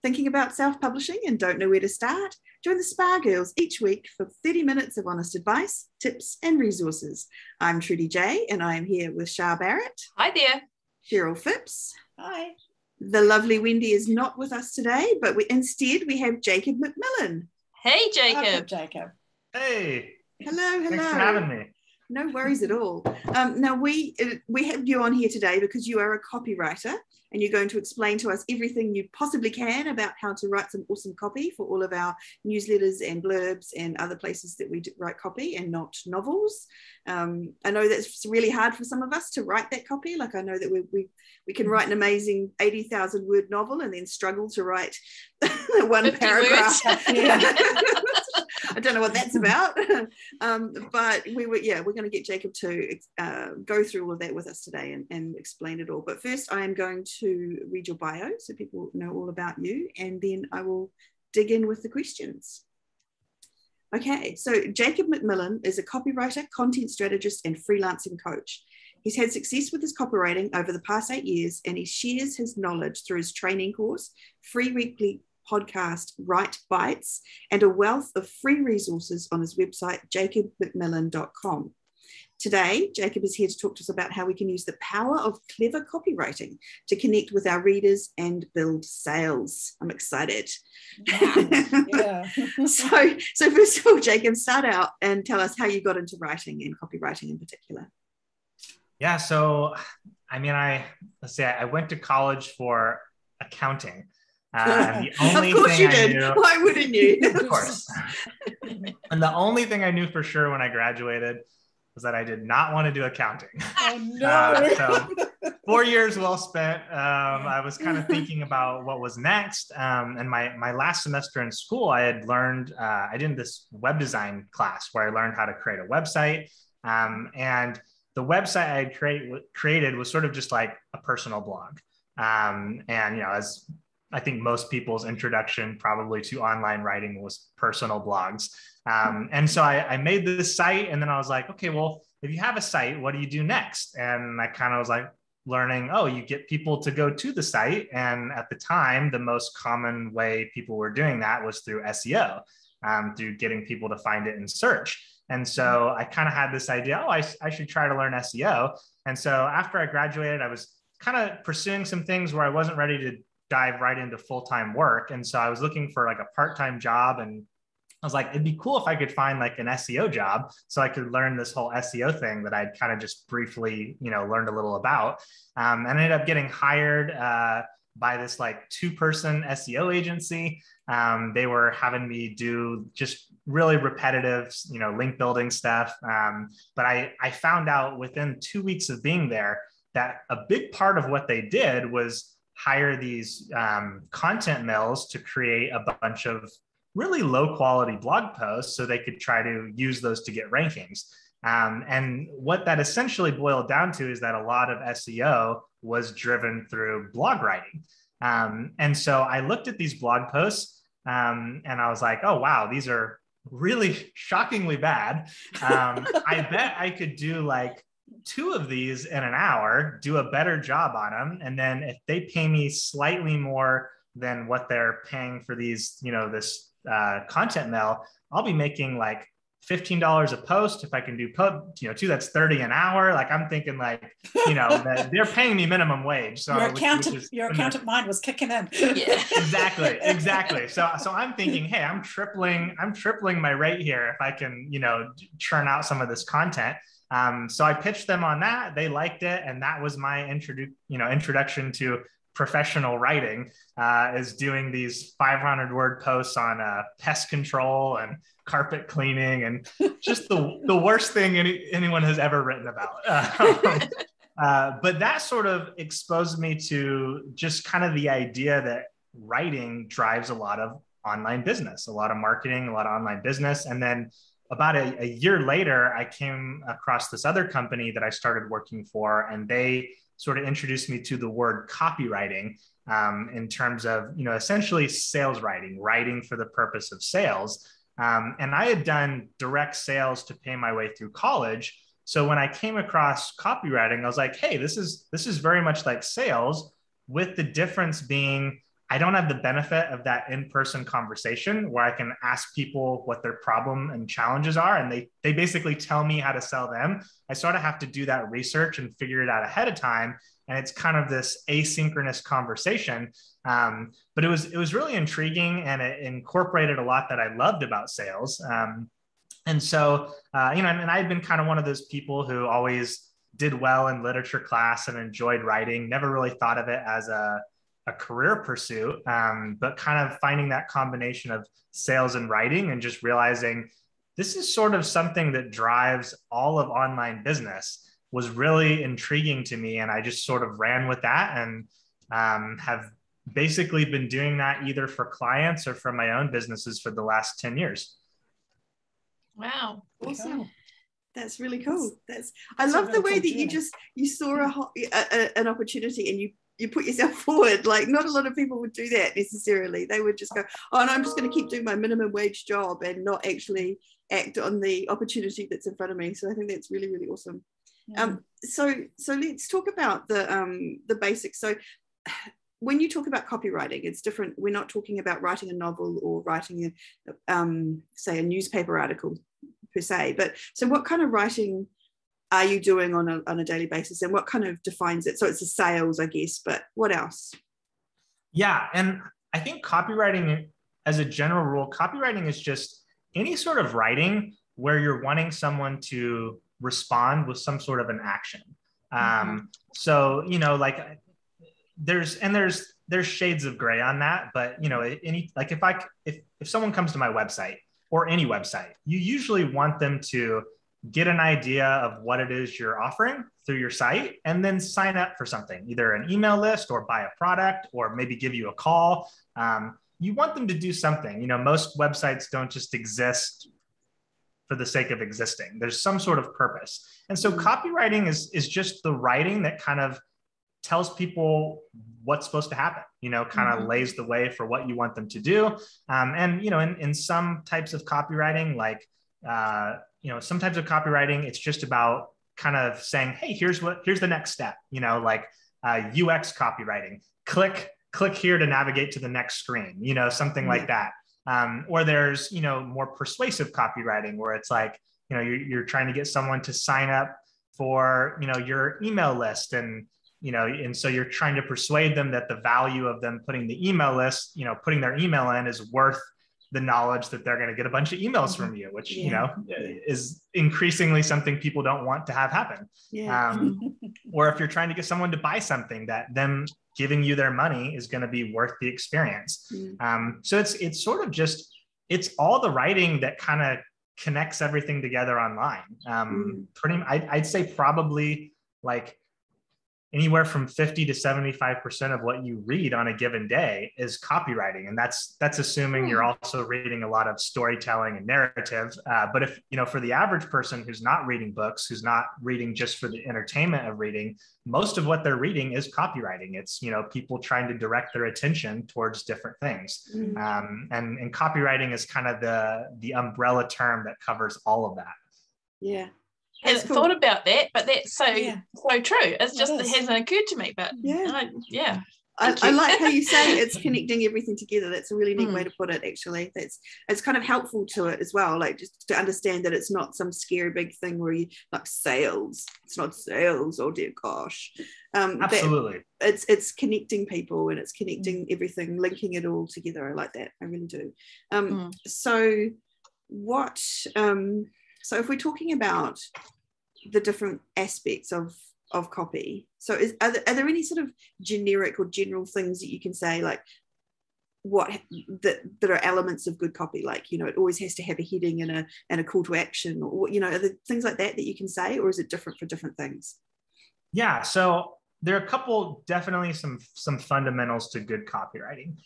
Thinking about self-publishing and don't know where to start? Join the Spa Girls each week for 30 minutes of honest advice, tips, and resources. I'm Trudy J, and I am here with Shah Barrett. Hi there. Cheryl Phipps. Hi. The lovely Wendy is not with us today, but instead we have Jacob McMillen. Hey, Jacob. Welcome, Jacob. Hey. Hello. Thanks for having me. No worries at all. Now, we have you on here today because you are a copywriter and you're going to explain to us everything you possibly can about how to write some awesome copy for all of our newsletters and blurbs and other places that we write copy and not novels. I know that's really hard for some of us to write that copy. Like I know that we can write an amazing 80,000 word novel and then struggle to write one paragraph. I don't know what that's about, but we're going to get Jacob to go through all of that with us today and explain it all. But first, I am going to read your bio so people know all about you, and then I will dig in with the questions. Okay, so Jacob McMillen is a copywriter, content strategist, and freelancing coach. He's had success with his copywriting over the past 8 years, and he shares his knowledge through his training course, free weekly podcast Write Bites, and a wealth of free resources on his website jacobmcmillen.com. Today, Jacob is here to talk to us about how we can use the power of clever copywriting to connect with our readers and build sales. I'm excited. Yeah. So first of all, Jacob, start out and tell us how you got into writing and copywriting in particular. Yeah, so I went to college for accounting. And the only of course thing you did. Why wouldn't you? Of course. And the only thing I knew for sure when I graduated was that I did not want to do accounting. Oh, no. So 4 years well spent. I was kind of thinking about what was next. And my last semester in school, I had learned, I did this web design class where I learned how to create a website. And the website I had created was sort of just like a personal blog. And, as I think most people's introduction probably to online writing was personal blogs. And so I made this site, and then I was like, okay, well, if you have a site, what do you do next? And I kind of was like learning, you get people to go to the site. And at the time, the most common way people were doing that was through SEO, through getting people to find it in search. And so I kind of had this idea, I should try to learn SEO. And so after I graduated, I was kind of pursuing some things where I wasn't ready to dive right into full-time work. And so I was looking for like a part-time job, and I was like, it'd be cool if I could find like an SEO job so I could learn this whole SEO thing that I'd kind of just briefly, learned a little about. And I ended up getting hired by this like 2-person SEO agency. They were having me do just really repetitive, link building stuff. But I found out within 2 weeks of being there that a big part of what they did was hire these content mills to create a bunch of really low quality blog posts so they could try to use those to get rankings. And what that essentially boiled down to is that a lot of SEO was driven through blog writing. And so I looked at these blog posts and I was like, oh, wow, these are really shockingly bad. I bet I could do like 2 of these in an hour, do a better job on them. And then if they pay me slightly more than what they're paying for these, this content mill, I'll be making like $15 a post. If I can do 2, that's 30 an hour. Like I'm thinking like, they're paying me minimum wage. So your accountant mind was kicking in. Yeah. Exactly. So I'm thinking, hey, I'm tripling my rate here if I can, churn out some of this content. So I pitched them on that. They liked it. And that was my introduction to professional writing, is doing these 500 word posts on pest control and carpet cleaning and just the worst thing anyone has ever written about. But that sort of exposed me to just kind of the idea that writing drives a lot of online business, a lot of marketing, a lot of online business. And then about a year later, I came across this other company that I started working for, and they sort of introduced me to the word copywriting in terms of, essentially sales writing for the purpose of sales. And I had done direct sales to pay my way through college. So when I came across copywriting, I was like, hey, this is very much like sales, with the difference being I don't have the benefit of that in-person conversation where I can ask people what their problem and challenges are, and they basically tell me how to sell them. I sort of have to do that research and figure it out ahead of time. And it's kind of this asynchronous conversation. But it was really intriguing, and it incorporated a lot that I loved about sales. And so, and I've been kind of one of those people who always did well in literature class and enjoyed writing, never really thought of it as a career pursuit, but kind of finding that combination of sales and writing and just realizing this is sort of something that drives all of online business was really intriguing to me. And I just sort of ran with that and have basically been doing that either for clients or for my own businesses for the last 10 years. Wow. Awesome. That's really cool. I love the way that you saw an opportunity and you put yourself forward. Like, not a lot of people would do that necessarily. They would just go, oh, no, I'm just going to keep doing my minimum wage job and not actually act on the opportunity that's in front of me. So I think that's really, really awesome. Yeah. So let's talk about the basics. So when you talk about copywriting, it's different. We're not talking about writing a novel or writing say a newspaper article per se, but so what kind of writing are you doing on a daily basis, and what kind of defines it? So it's a sales, I guess, but what else? Yeah. And I think copywriting, as a general rule, copywriting is just any sort of writing where you're wanting someone to respond with some sort of an action. So, like there's shades of gray on that, but if someone comes to my website or any website, you usually want them to get an idea of what it is you're offering through your site and then sign up for something, either an email list or buy a product or maybe give you a call. You want them to do something. Most websites don't just exist for the sake of existing. There's some sort of purpose. And so copywriting is just the writing that kind of tells people what's supposed to happen, kind of lays the way for what you want them to do. And, in some types of copywriting, like, some types of copywriting, it's just about kind of saying, hey, here's the next step, like UX copywriting, click here to navigate to the next screen, something like that. Or there's, more persuasive copywriting where it's like, you're trying to get someone to sign up for, your email list, and so you're trying to persuade them that the value of them putting the email list, putting their email in is worth the knowledge that they're going to get a bunch of emails from you, which, is increasingly something people don't want to have happen. Or if you're trying to get someone to buy something, that them giving you their money is going to be worth the experience. So it's sort of just, it's all the writing that kind of connects everything together online. I'd say probably like anywhere from 50 to 75% of what you read on a given day is copywriting. And that's assuming you're also reading a lot of storytelling and narrative. But if, for the average person who's not reading books, who's not reading just for the entertainment of reading, most of what they're reading is copywriting. It's, people trying to direct their attention towards different things. And copywriting is kind of the umbrella term that covers all of that. Yeah. Hadn't thought about that, but that's so true. It's just it hasn't occurred to me, but I like how you say it's connecting everything together. That's a really neat way to put it, actually. It's kind of helpful to it as well, like just to understand that it's not some scary big thing where you like sales. It's not sales, oh dear gosh. Absolutely. It's connecting people, and it's connecting everything, linking it all together. I like that. I really do. So if we're talking about the different aspects of copy, so are there any sort of generic or general things that you can say, like that are elements of good copy, like it always has to have a heading and a call to action, or are there things like that you can say, or is it different for different things? Yeah, so there are a couple, definitely some fundamentals to good copywriting.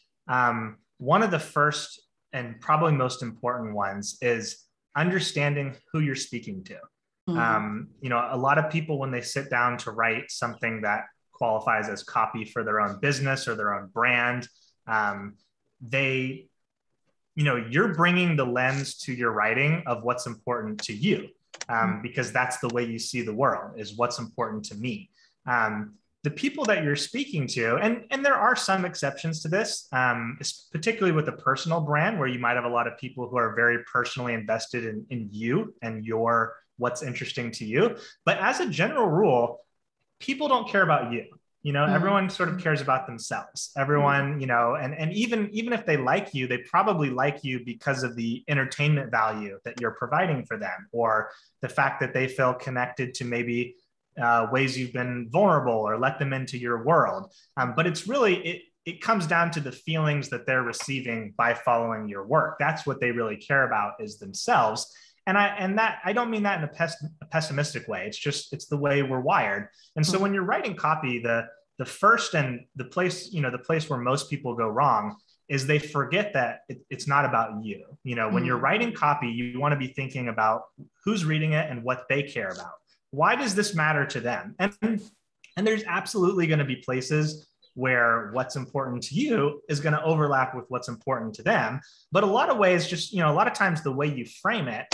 One of the first and probably most important ones is understanding who you're speaking to. A lot of people, when they sit down to write something that qualifies as copy for their own business or their own brand, you're bringing the lens to your writing of what's important to you, because that's the way you see the world, is what's important to me. the people that you're speaking to, and there are some exceptions to this, particularly with a personal brand where you might have a lot of people who are very personally invested in you and what's interesting to you. But as a general rule, people don't care about you. Everyone sort of cares about themselves. Everyone, and even if they like you, they probably like you because of the entertainment value that you're providing for them, or the fact that they feel connected to maybe ways you've been vulnerable or let them into your world. But it's really, it comes down to the feelings that they're receiving by following your work. That's what they really care about, is themselves. And I don't mean that in a pessimistic way. It's the way we're wired. And so when you're writing copy, the first and the place where most people go wrong is they forget that it's not about you. When you're writing copy, you want to be thinking about who's reading it and what they care about. Why does this matter to them? And there's absolutely going to be places where what's important to you is going to overlap with what's important to them. But a lot of ways, a lot of times the way you frame it,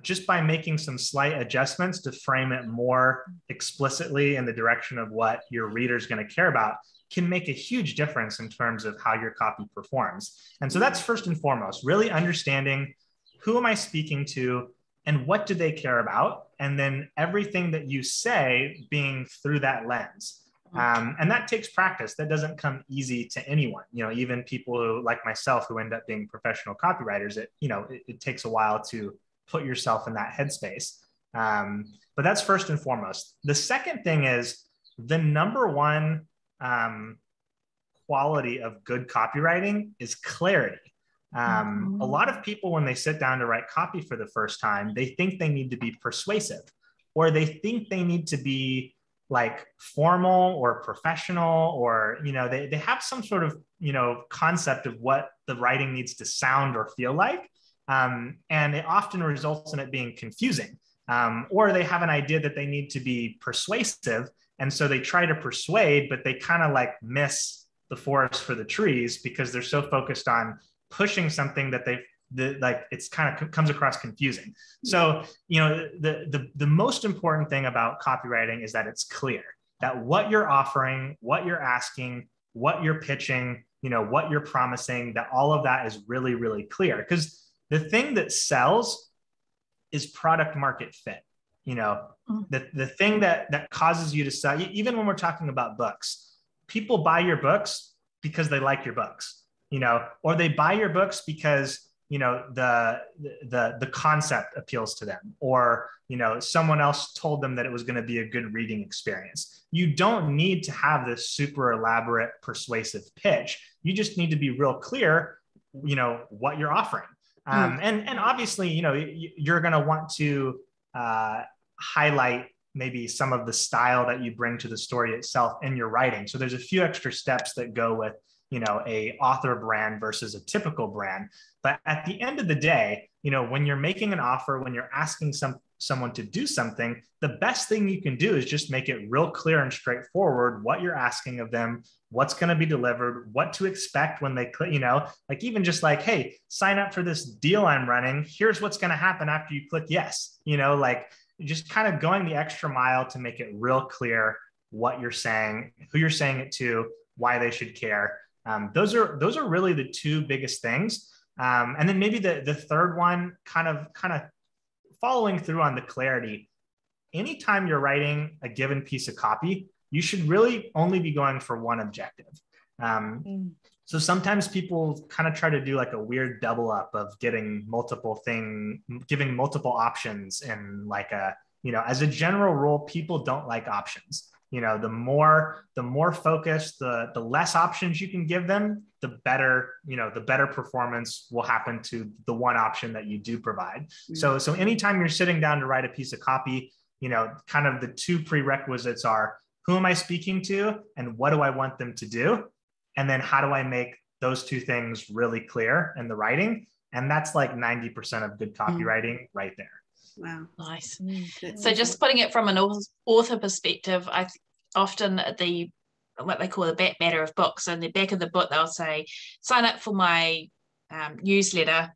just by making some slight adjustments to frame it more explicitly in the direction of what your reader's going to care about, can make a huge difference in terms of how your copy performs. And so that's first and foremost, really understanding who am I speaking to and what do they care about? And then everything that you say being through that lens. And that takes practice. That doesn't come easy to anyone. Even people who, like myself, who end up being professional copywriters, it takes a while to put yourself in that headspace. But that's first and foremost. The second thing is the number one quality of good copywriting is clarity. A lot of people, when they sit down to write copy for the first time, they think they need to be persuasive, or they think they need to be like formal or professional, or, they have some sort of, concept of what the writing needs to sound or feel like. And it often results in it being confusing. Or they have an idea that they need to be persuasive. And so they try to persuade, but they kind of like miss the forest for the trees because they're so focused on pushing something that it's kind of comes across confusing. So, the most important thing about copywriting is that it's clear, that what you're offering, what you're asking, what you're pitching, what you're promising, that all of that is really, really clear. Because the thing that sells is product market fit. The thing that causes you to sell, even when we're talking about books, people buy your books because they like your books. Or they buy your books because, the concept appeals to them, or, someone else told them that it was going to be a good reading experience. You don't need to have this super elaborate persuasive pitch. You just need to be real clear, what you're offering. And obviously, you're going to want to highlight maybe some of the style that you bring to the story itself in your writing. So there's a few extra steps that go with a author brand versus a typical brand. But at the end of the day, when you're making an offer, when you're asking someone to do something, the best thing you can do is just make it real clear and straightforward what you're asking of them, what's going to be delivered, what to expect when they click, like even just like, hey, sign up for this deal I'm running. Here's what's going to happen after you click yes, like just kind of going the extra mile to make it real clear what you're saying, who you're saying it to, why they should care. Those are really the two biggest things. And then maybe the third one, kind of following through on the clarity. Anytime you're writing a given piece of copy, you should really only be going for one objective. So sometimes people kind of try to do like a weird double up of giving multiple options, and like as a general rule, people don't like options. The more focused, the less options you can give them, the better performance will happen to the one option that you do provide. So anytime you're sitting down to write a piece of copy, kind of the two prerequisites are, who am I speaking to and what do I want them to do? And then how do I make those two things really clear in the writing? And that's like 90% of good copywriting right there. Wow. Nice. So just putting it from an author perspective, I often what they call the back matter of books, in the back of the book they'll say, sign up for my newsletter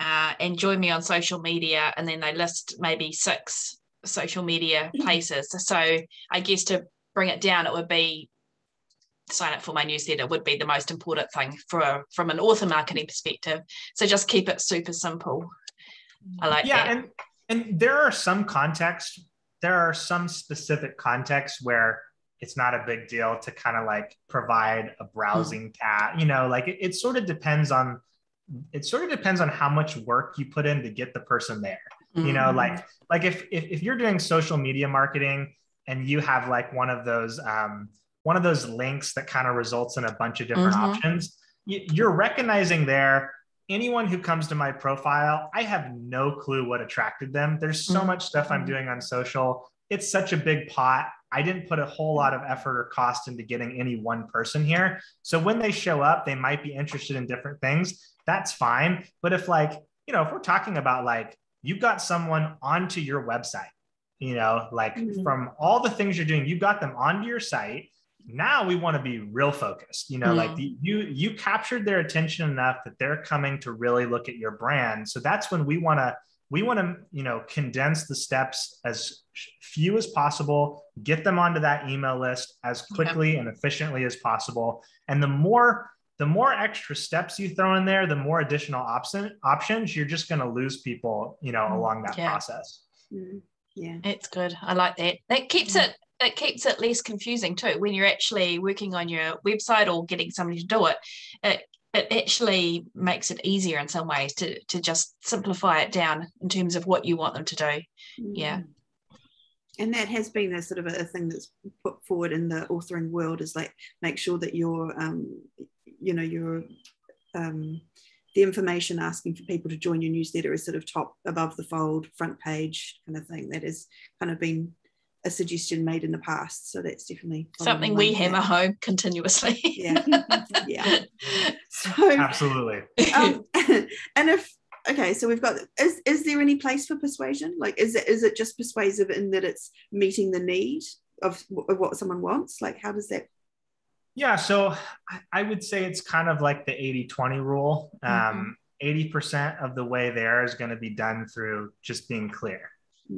and join me on social media, and then they list maybe 6 social media places. So I guess to bring it down, it would be sign up for my newsletter would be the most important thing from an author marketing perspective. So just keep it super simple. I like that. And there are some specific contexts where it's not a big deal to kind of like provide a browsing tab, like it sort of depends on how much work you put in to get the person there. Like if you're doing social media marketing and you have like one of those links that kind of results in a bunch of different options, you're recognizing there, anyone who comes to my profile, I have no clue what attracted them. There's so much stuff I'm doing on social. It's such a big pot. I didn't put a whole lot of effort or cost into getting any one person here. So when they show up, they might be interested in different things. That's fine. But if like, if we're talking about like, you got someone onto your website, from all the things you're doing, you got them onto your site. Now we want to be real focused, like you captured their attention enough that they're coming to really look at your brand. So that's when we want to, condense the steps as few as possible, get them onto that email list as quickly and efficiently as possible. And the more extra steps you throw in there, the more additional options, you're just going to lose people, along that process. Yeah. It's good. I like that. That keeps it less confusing too. When you're actually working on your website or getting somebody to do it, it actually makes it easier in some ways to just simplify it down in terms of what you want them to do. Yeah. And that has been a sort of a thing that's put forward in the authoring world, is like, make sure that your the information asking for people to join your newsletter is sort of top above the fold, front page kind of thing. That has kind of been a suggestion made in the past. So that's definitely something we hammer home continuously. Yeah. So absolutely. And so we've got, is there any place for persuasion? Like, is it just persuasive in that it's meeting the need of what someone wants? Like, how does that? Yeah, so I would say it's kind of like the 80-20 rule. 80% of the way there is going to be done through just being clear.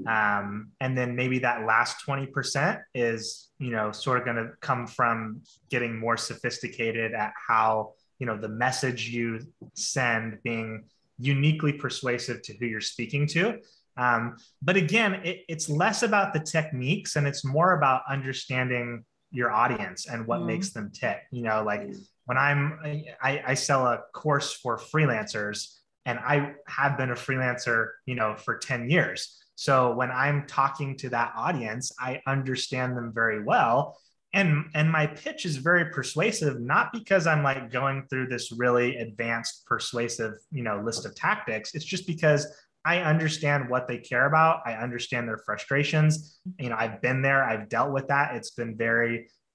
And then maybe that last 20% is, sort of going to come from getting more sophisticated at how, the message you send being uniquely persuasive to who you're speaking to. But again, it's less about the techniques and it's more about understanding your audience and what makes them tick. When I sell a course for freelancers, and I have been a freelancer, for 10 years. So when I'm talking to that audience, I understand them very well. And my pitch is very persuasive, not because I'm like going through this really advanced persuasive, list of tactics. It's just because I understand what they care about. I understand their frustrations. I've been there. I've dealt with that. It's been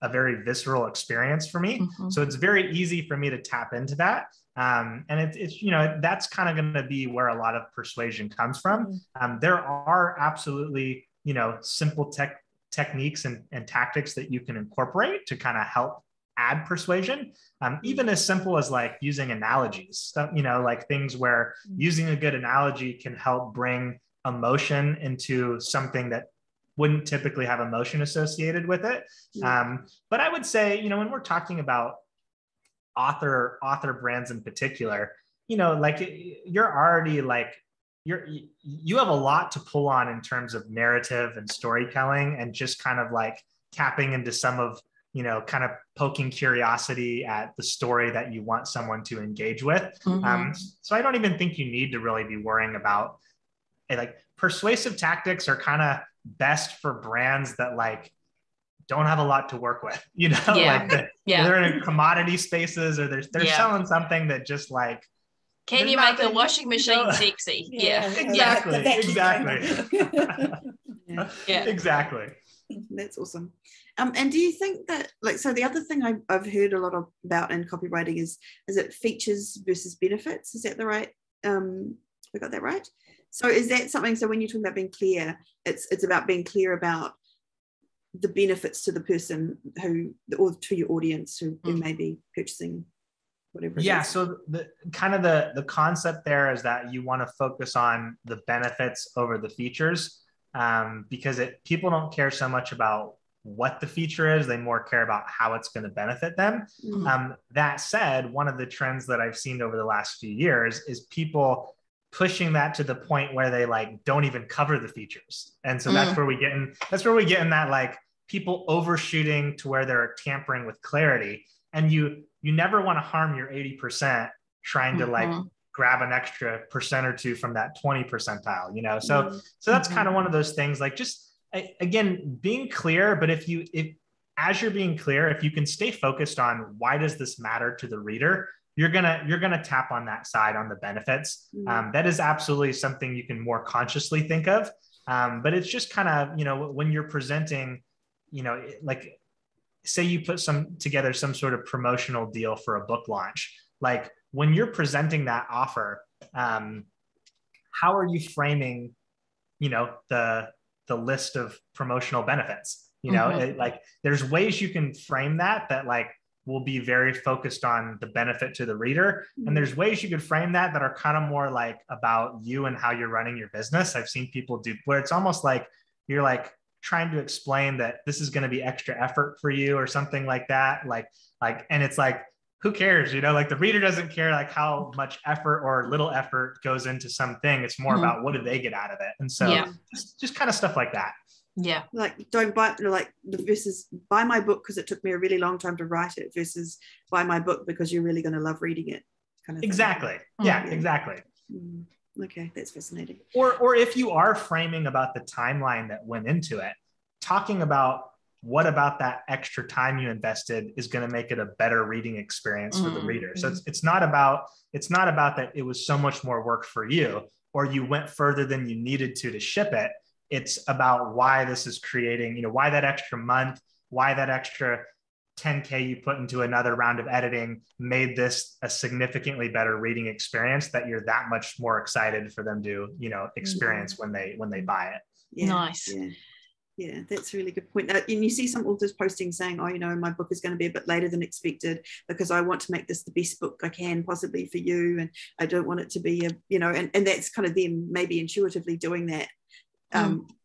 a very visceral experience for me. So it's very easy for me to tap into that. And it's that's kind of going to be where a lot of persuasion comes from. There are absolutely, simple techniques and tactics that you can incorporate to kind of help add persuasion, even as simple as like using analogies, stuff, like things where using a good analogy can help bring emotion into something that wouldn't typically have emotion associated with it. But I would say, when we're talking about author brands in particular, like you're already like, you have a lot to pull on in terms of narrative and storytelling, and just kind of like tapping into some of, kind of poking curiosity at the story that you want someone to engage with. So I don't even think you need to really be worrying about it. Like, persuasive tactics are kind of best for brands that like don't have a lot to work with, they're in commodity spaces, or they're selling something that just like, can you make a washing machine sexy? Exactly. Exactly. That's awesome. And do you think that, like, so the other thing I've heard a lot about in copywriting is it features versus benefits? Is that the right? We got that right? So is that something? So when you're talking about being clear, it's about being clear about the benefits to the person or to your audience who may be purchasing whatever. So the concept there is that you want to focus on the benefits over the features, because people don't care so much about what the feature is. They more care about how it's going to benefit them. That said, one of the trends that I've seen over the last few years is people pushing that to the point where they like don't even cover the features. And so that's where we get in that like people overshooting to where they're tampering with clarity. And you never want to harm your 80% trying to like grab an extra percent or two from that 20 percentile, you know? So that's kind of one of those things, like just, again, being clear, but if as you're being clear, if you can stay focused on why does this matter to the reader, you're gonna tap on that side on the benefits. That is absolutely something you can more consciously think of. But it's just kind of, you know, when you're presenting, you know, like say you put together some sort of promotional deal for a book launch, like when you're presenting that offer, how are you framing, you know, the list of promotional benefits? You know, like there's ways you can frame that like will be very focused on the benefit to the reader. And there's ways you could frame that are kind of more like about you and how you're running your business. I've seen people do where it's almost like you're like trying to explain that this is going to be extra effort for you or something like that. Like, and it's like, who cares? You know, like the reader doesn't care like how much effort or little effort goes into something. It's more about what do they get out of it. And so just kind of stuff like that. Yeah. Like don't buy, like versus buy my book because it took me a really long time to write it versus buy my book because you're really going to love reading it. Kind of exactly. Thing. Yeah, exactly. Okay, that's fascinating. Or if you are framing about the timeline that went into it, talking about what about that extra time you invested is going to make it a better reading experience for the reader. So it's not about that it was so much more work for you or you went further than you needed to ship it. It's about why this is creating, you know, why that extra month, why that extra 10K you put into another round of editing made this a significantly better reading experience that you're that much more excited for them to, you know, experience when they buy it. Yeah, nice. Yeah, that's a really good point. And you see some authors posting saying, oh, you know, my book is going to be a bit later than expected because I want to make this the best book I can possibly for you. And I don't want it to be a, you know, and that's kind of them maybe intuitively doing that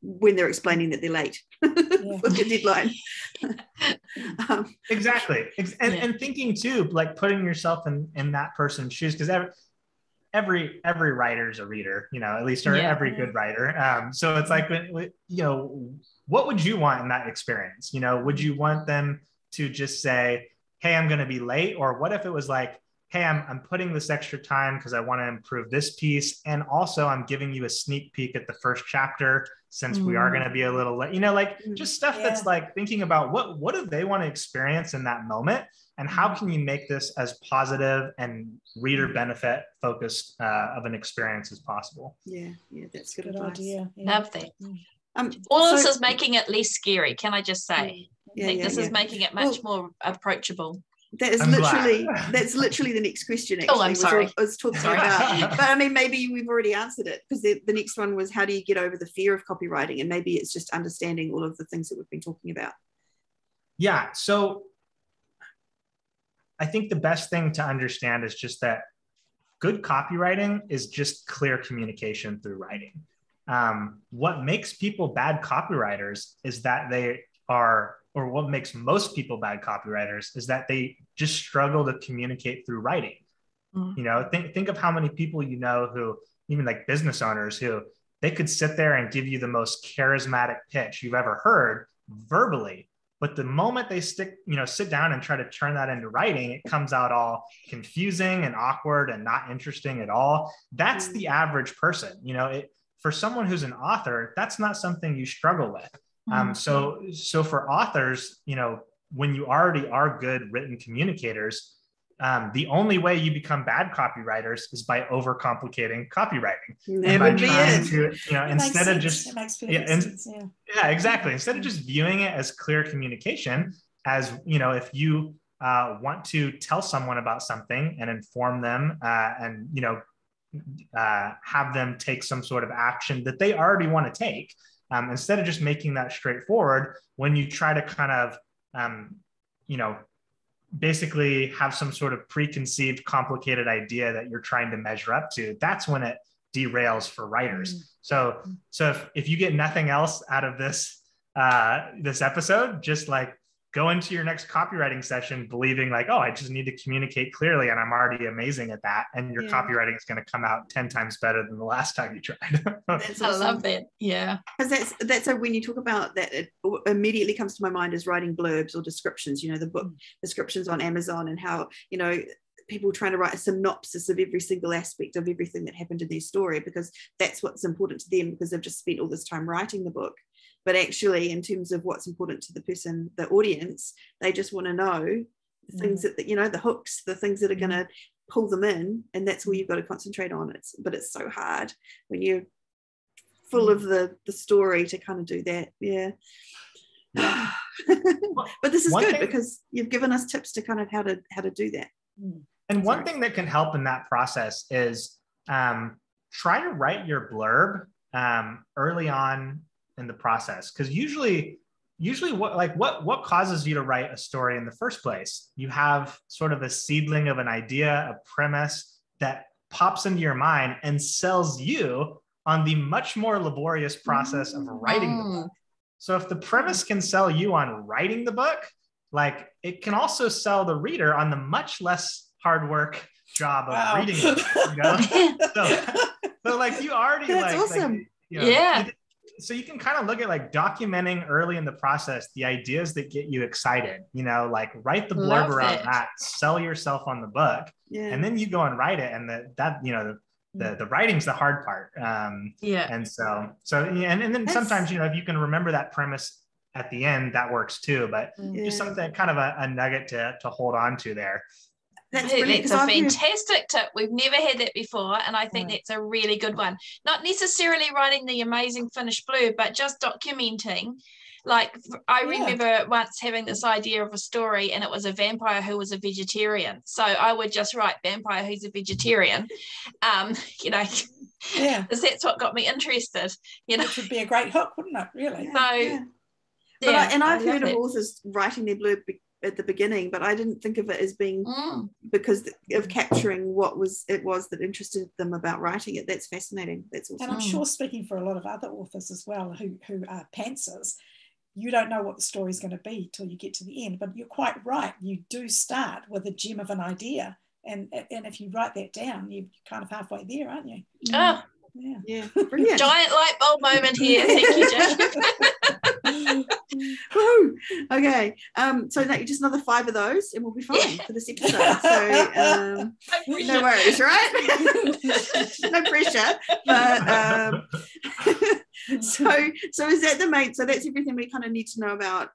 when they're explaining that they're late for the deadline. Exactly. And thinking too, like putting yourself in that person's shoes, because every writer is a reader, you know, at least or every good writer. So it's like, you know, what would you want in that experience? You know, would you want them to just say, hey, I'm going to be late? Or what if it was like, hey, I'm putting this extra time because I want to improve this piece. And also I'm giving you a sneak peek at the first chapter since we are going to be a little late, you know, like just stuff that's like thinking about what do they want to experience in that moment? And how can you make this as positive and reader benefit focused of an experience as possible? Yeah, that's good advice. idea. Love that. All this is making it less scary, can I just say? I think this is making it much more approachable. That's literally the next question. Actually, I'm sorry. Was talking about, but I mean, maybe we've already answered it because the next one was how do you get over the fear of copywriting, and maybe it's just understanding all of the things that we've been talking about. Yeah. So I think the best thing to understand is just that good copywriting is just clear communication through writing. What makes people bad copywriters is that they are, or what makes most people bad copywriters is that they just struggle to communicate through writing. You know, think of how many people you know who, even like business owners who they could sit there and give you the most charismatic pitch you've ever heard verbally. But the moment they sit down and try to turn that into writing, it comes out all confusing and awkward and not interesting at all. That's the average person. You know, for someone who's an author, that's not something you struggle with. So for authors, you know, when you already are good written communicators, the only way you become bad copywriters is by overcomplicating copywriting. And by trying to, you know, instead of just, exactly. Instead of just viewing it as clear communication, as, you know, if you want to tell someone about something and inform them and, you know, have them take some sort of action that they already want to take, instead of just making that straightforward, when you try to kind of, you know, basically have some sort of preconceived, complicated idea that you're trying to measure up to, that's when it derails for writers. So if you get nothing else out of this this episode, just like go into your next copywriting session believing like, oh, I just need to communicate clearly and I'm already amazing at that. And your copywriting is going to come out 10 times better than the last time you tried. That's I awesome. love that. Yeah. Because that's so when you talk about that, it immediately comes to my mind is writing blurbs or descriptions, you know, the book descriptions on Amazon, and how, you know, people trying to write a synopsis of every single aspect of everything that happened in their story, because that's what's important to them, because they've just spent all this time writing the book. But actually, in terms of what's important to the person, the audience, they just want to know the things that, you know, the hooks, the things that are going to pull them in. And that's where you've got to concentrate on. But it's so hard when you're full of the story to kind of do that. Yeah. But this is good because you've given us tips to kind of how to do that. And one thing that can help in that process is try to write your blurb early on in the process, because usually what causes you to write a story in the first place? You have sort of a seedling of an idea, a premise that pops into your mind and sells you on the much more laborious process of writing the book. So if the premise can sell you on writing the book, like it can also sell the reader on the much less hard work job of reading the book, you know? so like you already That's awesome. You know, so you can kind of look at like documenting early in the process the ideas that get you excited, you know, like write the blurb around that, sell yourself on the book, and then you go and write it. And that you know, the writing's the hard part. And then sometimes, you know, if you can remember that premise at the end, that works too. But just something kind of a nugget to hold on to there. That's a fantastic tip. We've never had that before, and I think that's a really good one. Not necessarily writing the amazing finished blurb, but just documenting. Like I remember once having this idea of a story, and it was a vampire who was a vegetarian. So I would just write vampire who's a vegetarian, you know, because that's what got me interested. You know, which would be a great hook, wouldn't it? Really. So, I've heard of authors writing their blurb at the beginning, but I didn't think of it as being because of capturing what it was that interested them about writing it. That's fascinating. That's awesome. And I'm sure, speaking for a lot of other authors as well who are pantsers, you don't know what the story is going to be till you get to the end. But you're quite right. You do start with a gem of an idea, and if you write that down, you're kind of halfway there, aren't you? Yeah, brilliant. Giant light bulb moment here. Thank you, Jane. Woo! Okay, so just another 5 of those and we'll be fine for this episode. So no worries, right? No pressure. But so is that the main? So that's everything we kind of need to know about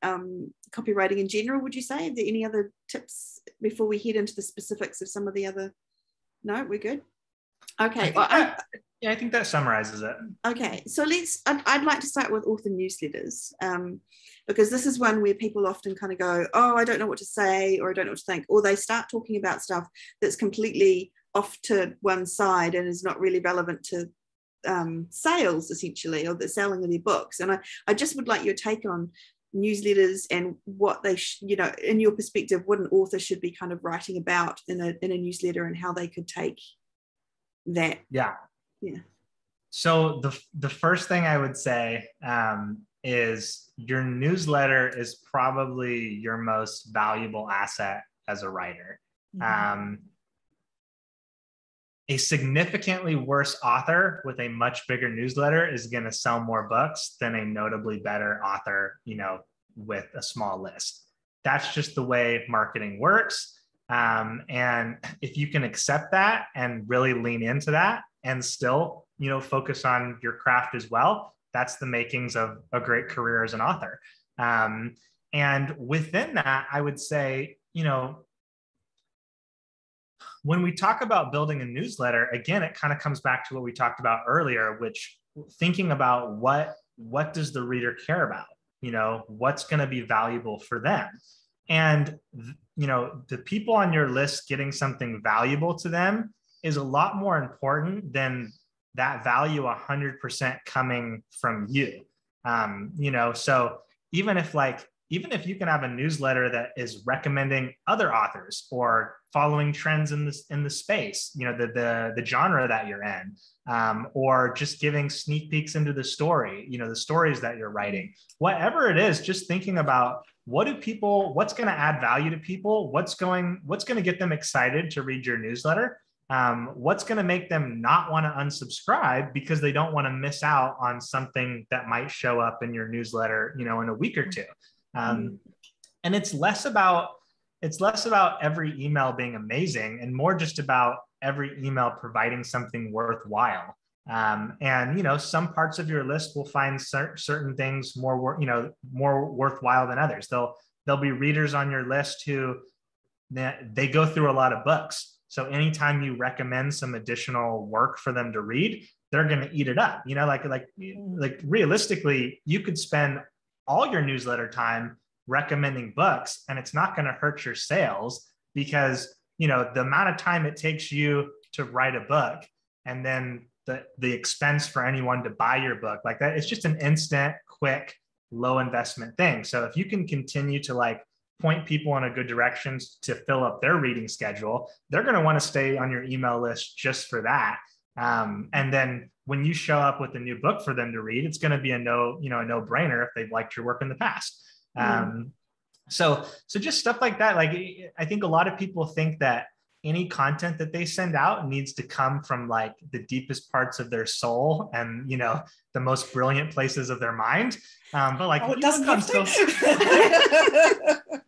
copywriting in general. Would you say? Are there any other tips before we head into the specifics of some of the other? No, we're good. Okay. I think that summarizes it. Okay, so I'd like to start with author newsletters, because this is one where people often kind of go, oh, I don't know what to say, or I don't know what to think, or they start talking about stuff that's completely off to one side and is not really relevant to sales, essentially, or the selling of their books. And I just would like your take on newsletters and what they, you know, in your perspective, what an author should be kind of writing about in a newsletter, and how they could take that. Yeah. So the first thing I would say is your newsletter is probably your most valuable asset as a writer. A significantly worse author with a much bigger newsletter is going to sell more books than a notably better author, you know, with a small list. That's just the way marketing works. And if you can accept that and really lean into that, and still, you know, focus on your craft as well, that's the makings of a great career as an author. And within that, I would say, you know, when we talk about building a newsletter, again, it kind of comes back to what we talked about earlier, which thinking about what does the reader care about? You know, what's going to be valuable for them? And, you know, the people on your list getting something valuable to them is a lot more important than that value 100% coming from you. You know, so even if like even if you can have a newsletter that is recommending other authors or following trends in the space, the genre that you're in, or just giving sneak peeks into the story, the stories that you're writing, whatever it is, just thinking about what's going to add value to people, what's going to get them excited to read your newsletter, what's going to make them not want to unsubscribe because they don't want to miss out on something that might show up in your newsletter, in a week or two. And it's less about every email being amazing and more just about every email providing something worthwhile. And some parts of your list will find certain things more worthwhile than others. There'll be readers on your list who they go through a lot of books. So anytime you recommend some additional work for them to read, they're going to eat it up. Like realistically, you could spend all your newsletter time recommending books and it's not going to hurt your sales because, the amount of time it takes you to write a book and then the expense for anyone to buy your book like that, it's just an instant, quick, low investment thing. So if you can continue to point people in a good direction to fill up their reading schedule, they're going to want to stay on your email list just for that. And then when you show up with a new book for them to read, it's going to be a no-brainer if they've liked your work in the past. So just stuff like that. I think a lot of people think that any content that they send out needs to come from the deepest parts of their soul and, the most brilliant places of their mind. But it doesn't have to.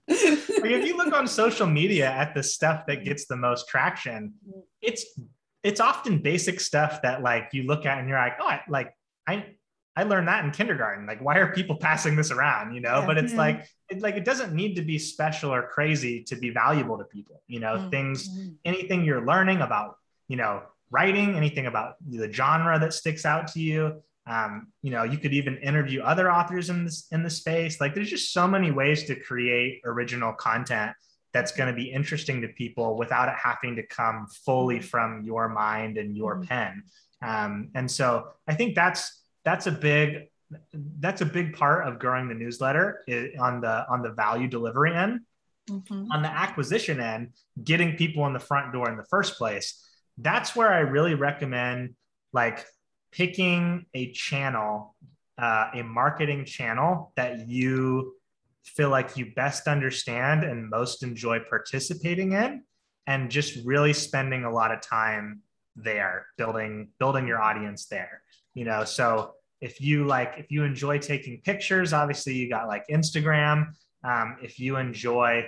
If you look on social media at the stuff that gets the most traction, it's often basic stuff that you look at and you're like, oh, I learned that in kindergarten. Why are people passing this around? But it's it doesn't need to be special or crazy to be valuable to people. Anything you're learning about, writing, anything about the genre that sticks out to you. You could even interview other authors in the space. There's just so many ways to create original content that's going to be interesting to people without it having to come fully from your mind and your pen. And so I think that's a big part of growing the newsletter on the value delivery end. On the acquisition end, getting people in the front door in the first place. That's where I really recommend picking a channel, a marketing channel that you feel like you best understand and most enjoy participating in, and just really spending a lot of time there, building your audience there. So if you enjoy taking pictures, obviously you got Instagram. If you enjoy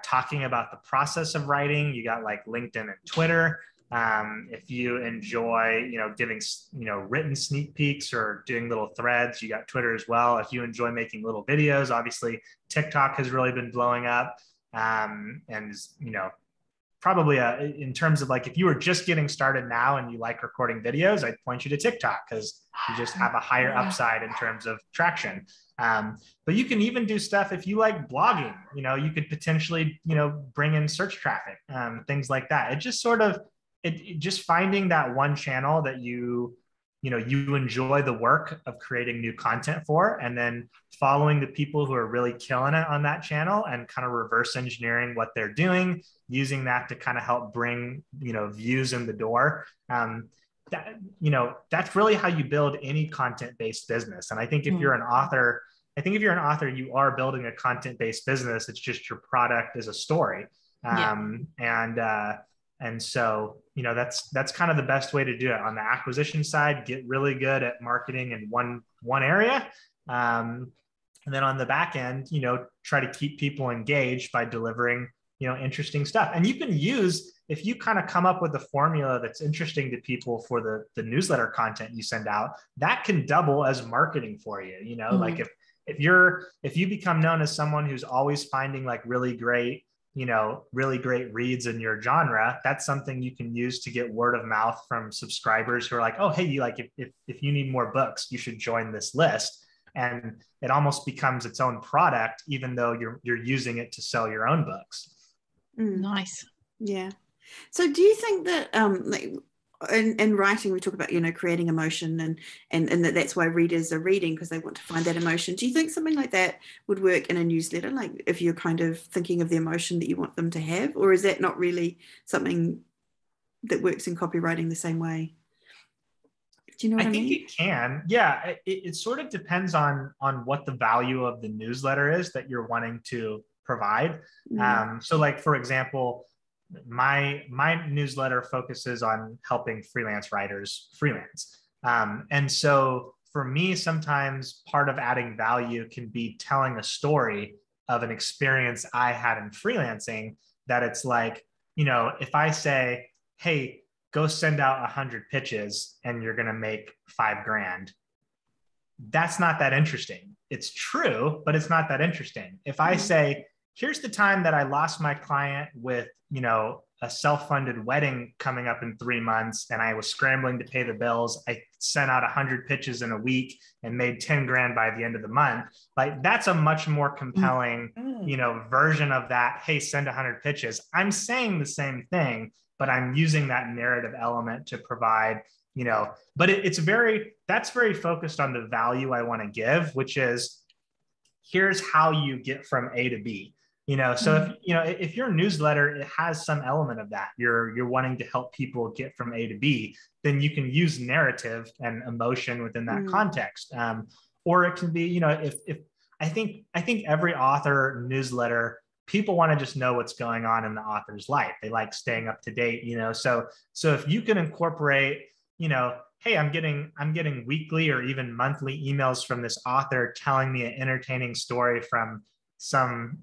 talking about the process of writing, you got LinkedIn and Twitter. If you enjoy, giving, written sneak peeks or doing little threads, you got Twitter as well. If you enjoy making little videos, obviously TikTok has really been blowing up. And, probably in terms of if you were just getting started now and you like recording videos, I'd point you to TikTok because you just have a higher upside in terms of traction. But you can even do stuff if you like blogging, you could potentially, bring in search traffic, things like that. It just just finding that one channel that you enjoy the work of creating new content for, and then following the people who are really killing it on that channel and kind of reverse engineering what they're doing, using that to kind of help bring, views in the door. That's really how you build any content-based business. And I think if you're an author, you are building a content-based business. It's just your product is a story. And so, that's kind of the best way to do it. On the acquisition side, get really good at marketing in one area. And then on the back end, try to keep people engaged by delivering, interesting stuff. And you can use, if you kind of come up with a formula that's interesting to people for the newsletter content you send out, that can double as marketing for you. If you become known as someone who's always finding really great reads in your genre, that's something you can use to get word of mouth from subscribers who are like, oh, hey, if you need more books, you should join this list. And it almost becomes its own product, even though you're using it to sell your own books. Nice. Yeah. So do you think that in writing, we talk about, creating emotion, and that's why readers are reading, because they want to find that emotion. Do you think something like that would work in a newsletter? Like if you're kind of thinking of the emotion that you want them to have, or is that not really something that works in copywriting the same way? Do you know what I mean? I think it can. Yeah, it sort of depends on what the value of the newsletter is that you're wanting to provide. So like, for example, my newsletter focuses on helping freelance writers freelance. And so for me, sometimes part of adding value can be telling a story of an experience I had in freelancing, that it's like, if I say, hey, go send out 100 pitches and you're going to make $5,000. That's not that interesting. It's true, but it's not that interesting. If I say, here's the time that I lost my client with, a self-funded wedding coming up in 3 months, and I was scrambling to pay the bills. I sent out 100 pitches in a week and made $10,000 by the end of the month. Like, that's a much more compelling, version of that. Hey, send 100 pitches. I'm saying the same thing, but I'm using that narrative element to provide, but that's very focused on the value I want to give, which is, here's how you get from A to B. So if your newsletter, it has some element of that, you're wanting to help people get from A to B, then you can use narrative and emotion within that context. Or it can be, if I think every author newsletter, people want to just know what's going on in the author's life. They like staying up to date, so if you can incorporate, hey, I'm getting weekly or even monthly emails from this author telling me an entertaining story from some,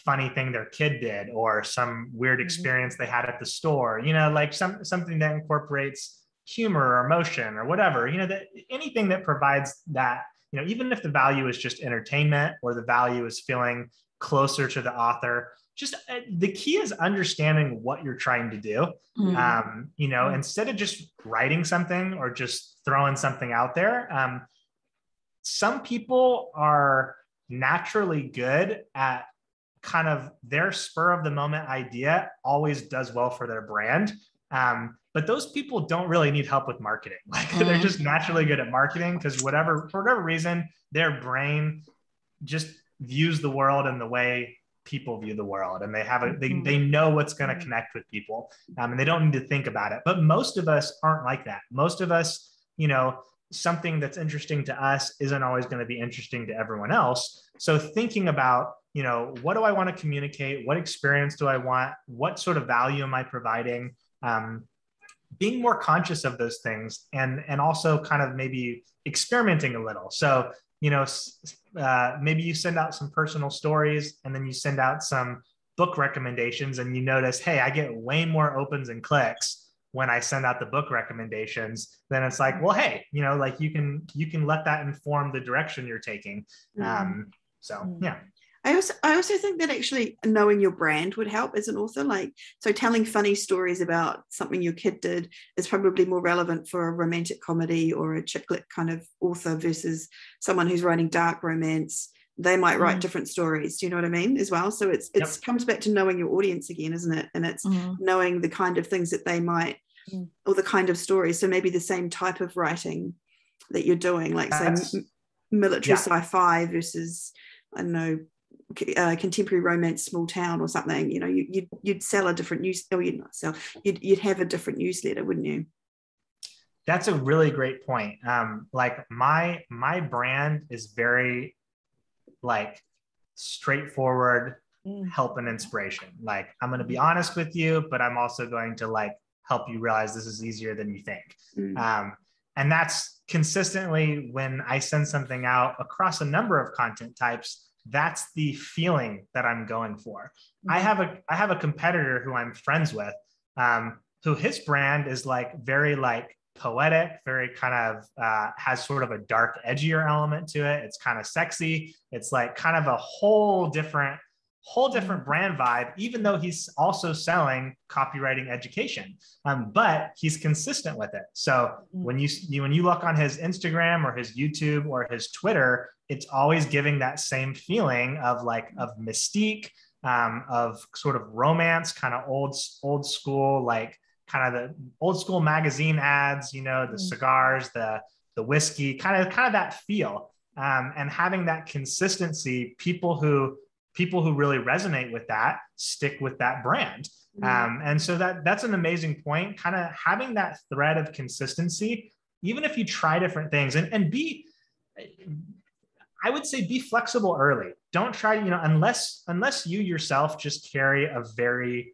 funny thing their kid did, or some weird experience they had at the store, like something that incorporates humor or emotion or whatever, anything that provides that, even if the value is just entertainment or the value is feeling closer to the author, just the key is understanding what you're trying to do. Instead of just writing something or just throwing something out there. Some people are naturally good at kind of their spur of the moment idea always does well for their brand. But those people don't really need help with marketing. Like they're just naturally good at marketing because for whatever reason, their brain just views the world in the way people view the world. And they know what's going to connect with people. And they don't need to think about it. But most of us aren't like that. Most of us, something that's interesting to us isn't always going to be interesting to everyone else. So thinking about, what do I want to communicate? What experience do I want? What sort of value am I providing? Being more conscious of those things and also kind of maybe experimenting a little. So, maybe you send out some personal stories and then you send out some book recommendations and you notice, hey, I get way more opens and clicks when I send out the book recommendations. Then it's like, well, hey, like you can let that inform the direction you're taking. So, yeah. I also think that actually knowing your brand would help as an author. So telling funny stories about something your kid did is probably more relevant for a romantic comedy or a chick lit kind of author versus someone who's writing dark romance. They might write different stories. Do you know what I mean? As well. So it comes back to knowing your audience again, isn't it? And it's knowing the kind of things that they might, or the kind of stories. So maybe the same type of writing that you're doing, like say military sci-fi versus, I don't know, contemporary romance small town or something. You'd sell a different you'd have a different newsletter, wouldn't you? That's a really great point. Like my brand is very like straightforward help and inspiration. Like I'm going to be honest with you, but I'm also going to like help you realize this is easier than you think. And that's consistently when I send something out across a number of content types. That's the feeling that I'm going for. I have a competitor who I'm friends with, who his brand is like very like poetic, very kind of has sort of a dark, edgier element to it. It's kind of sexy. It's like kind of a whole different brand vibe, even though he's also selling copywriting education. But he's consistent with it. So when you look on his Instagram or his YouTube or his Twitter, it's always giving that same feeling of mystique, of sort of romance, kind of old school, like kind of the old school magazine ads, you know, the cigars, the whiskey, kind of that feel. And having that consistency, people who really resonate with that stick with that brand. And so that's an amazing point, kind of having that thread of consistency, even if you try different things, and I would say be flexible early. Don't try, you know, unless you yourself just carry a very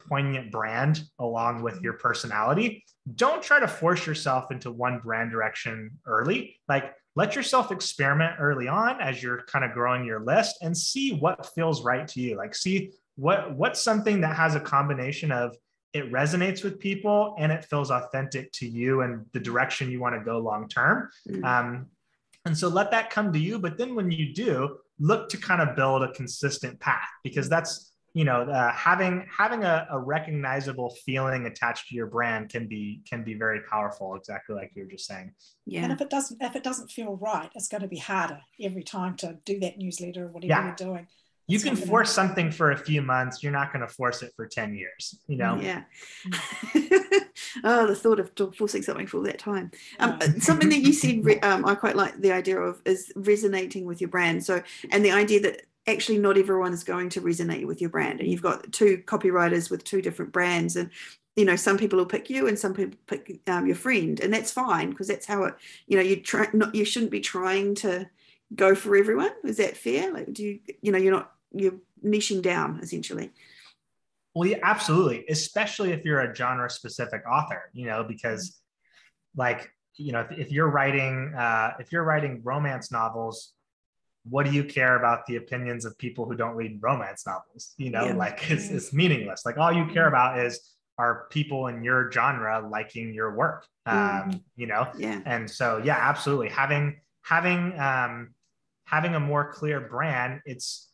poignant brand along with your personality, don't try to force yourself into one brand direction early. Like, let yourself experiment early on as you're kind of growing your list and see what feels right to you. Like, see what's something that has a combination of it resonates with people and it feels authentic to you and the direction you want to go long term. And so let that come to you. But then when you do, look to kind of build a consistent path, because that's, you know, having a recognizable feeling attached to your brand can be very powerful, exactly like you were just saying. Yeah. And if it doesn't feel right, it's going to be harder every time to do that newsletter or whatever you're doing. You can force something for a few months. You're not going to force it for 10 years, you know? Yeah. Oh, the thought of forcing something for all that time. Something that you said, I quite like the idea of, is resonating with your brand. So, and the idea that actually not everyone is going to resonate with your brand. And you've got two copywriters with two different brands, and, you know, some people will pick you and some people pick your friend, and that's fine, because that's how it, you know, you shouldn't be trying to go for everyone. Is that fair? Like, you're niching down essentially. Well, yeah, absolutely. Especially if you're a genre specific author, you know, because like, you know, if you're writing romance novels, what do you care about the opinions of people who don't read romance novels? You know, like it's meaningless. Like, all you care about are people in your genre liking your work, you know? Yeah. And so, yeah, absolutely. Having a more clear brand, it's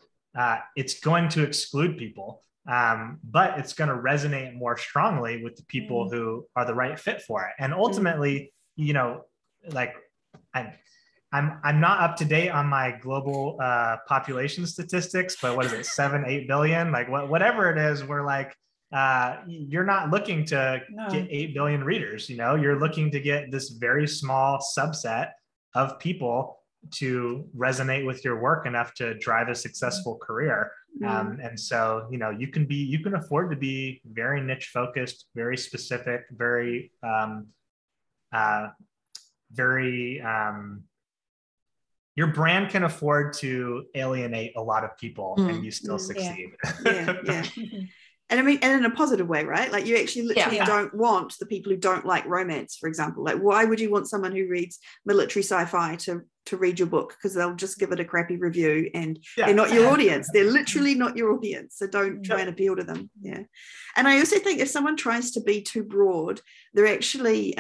going to exclude people, but it's going to resonate more strongly with the people who are the right fit for it. And ultimately, you know, like I'm not up to date on my global population statistics, but what is it, 7-8 billion? Like whatever it is, we're like, you're not looking to get 8 billion readers. You know, you're looking to get this very small subset of people to resonate with your work enough to drive a successful career. And so, you know, you can afford to be very niche focused, very specific, very your brand can afford to alienate a lot of people and you still succeed. Yeah. And I mean, and in a positive way, right? Like, you actually literally don't want the people who don't like romance, for example. Like, why would you want someone who reads military sci-fi to read your book? Because they'll just give it a crappy review, and they're not your audience. They're literally not your audience. So don't try and appeal to them. Yeah. And I also think if someone tries to be too broad, they're actually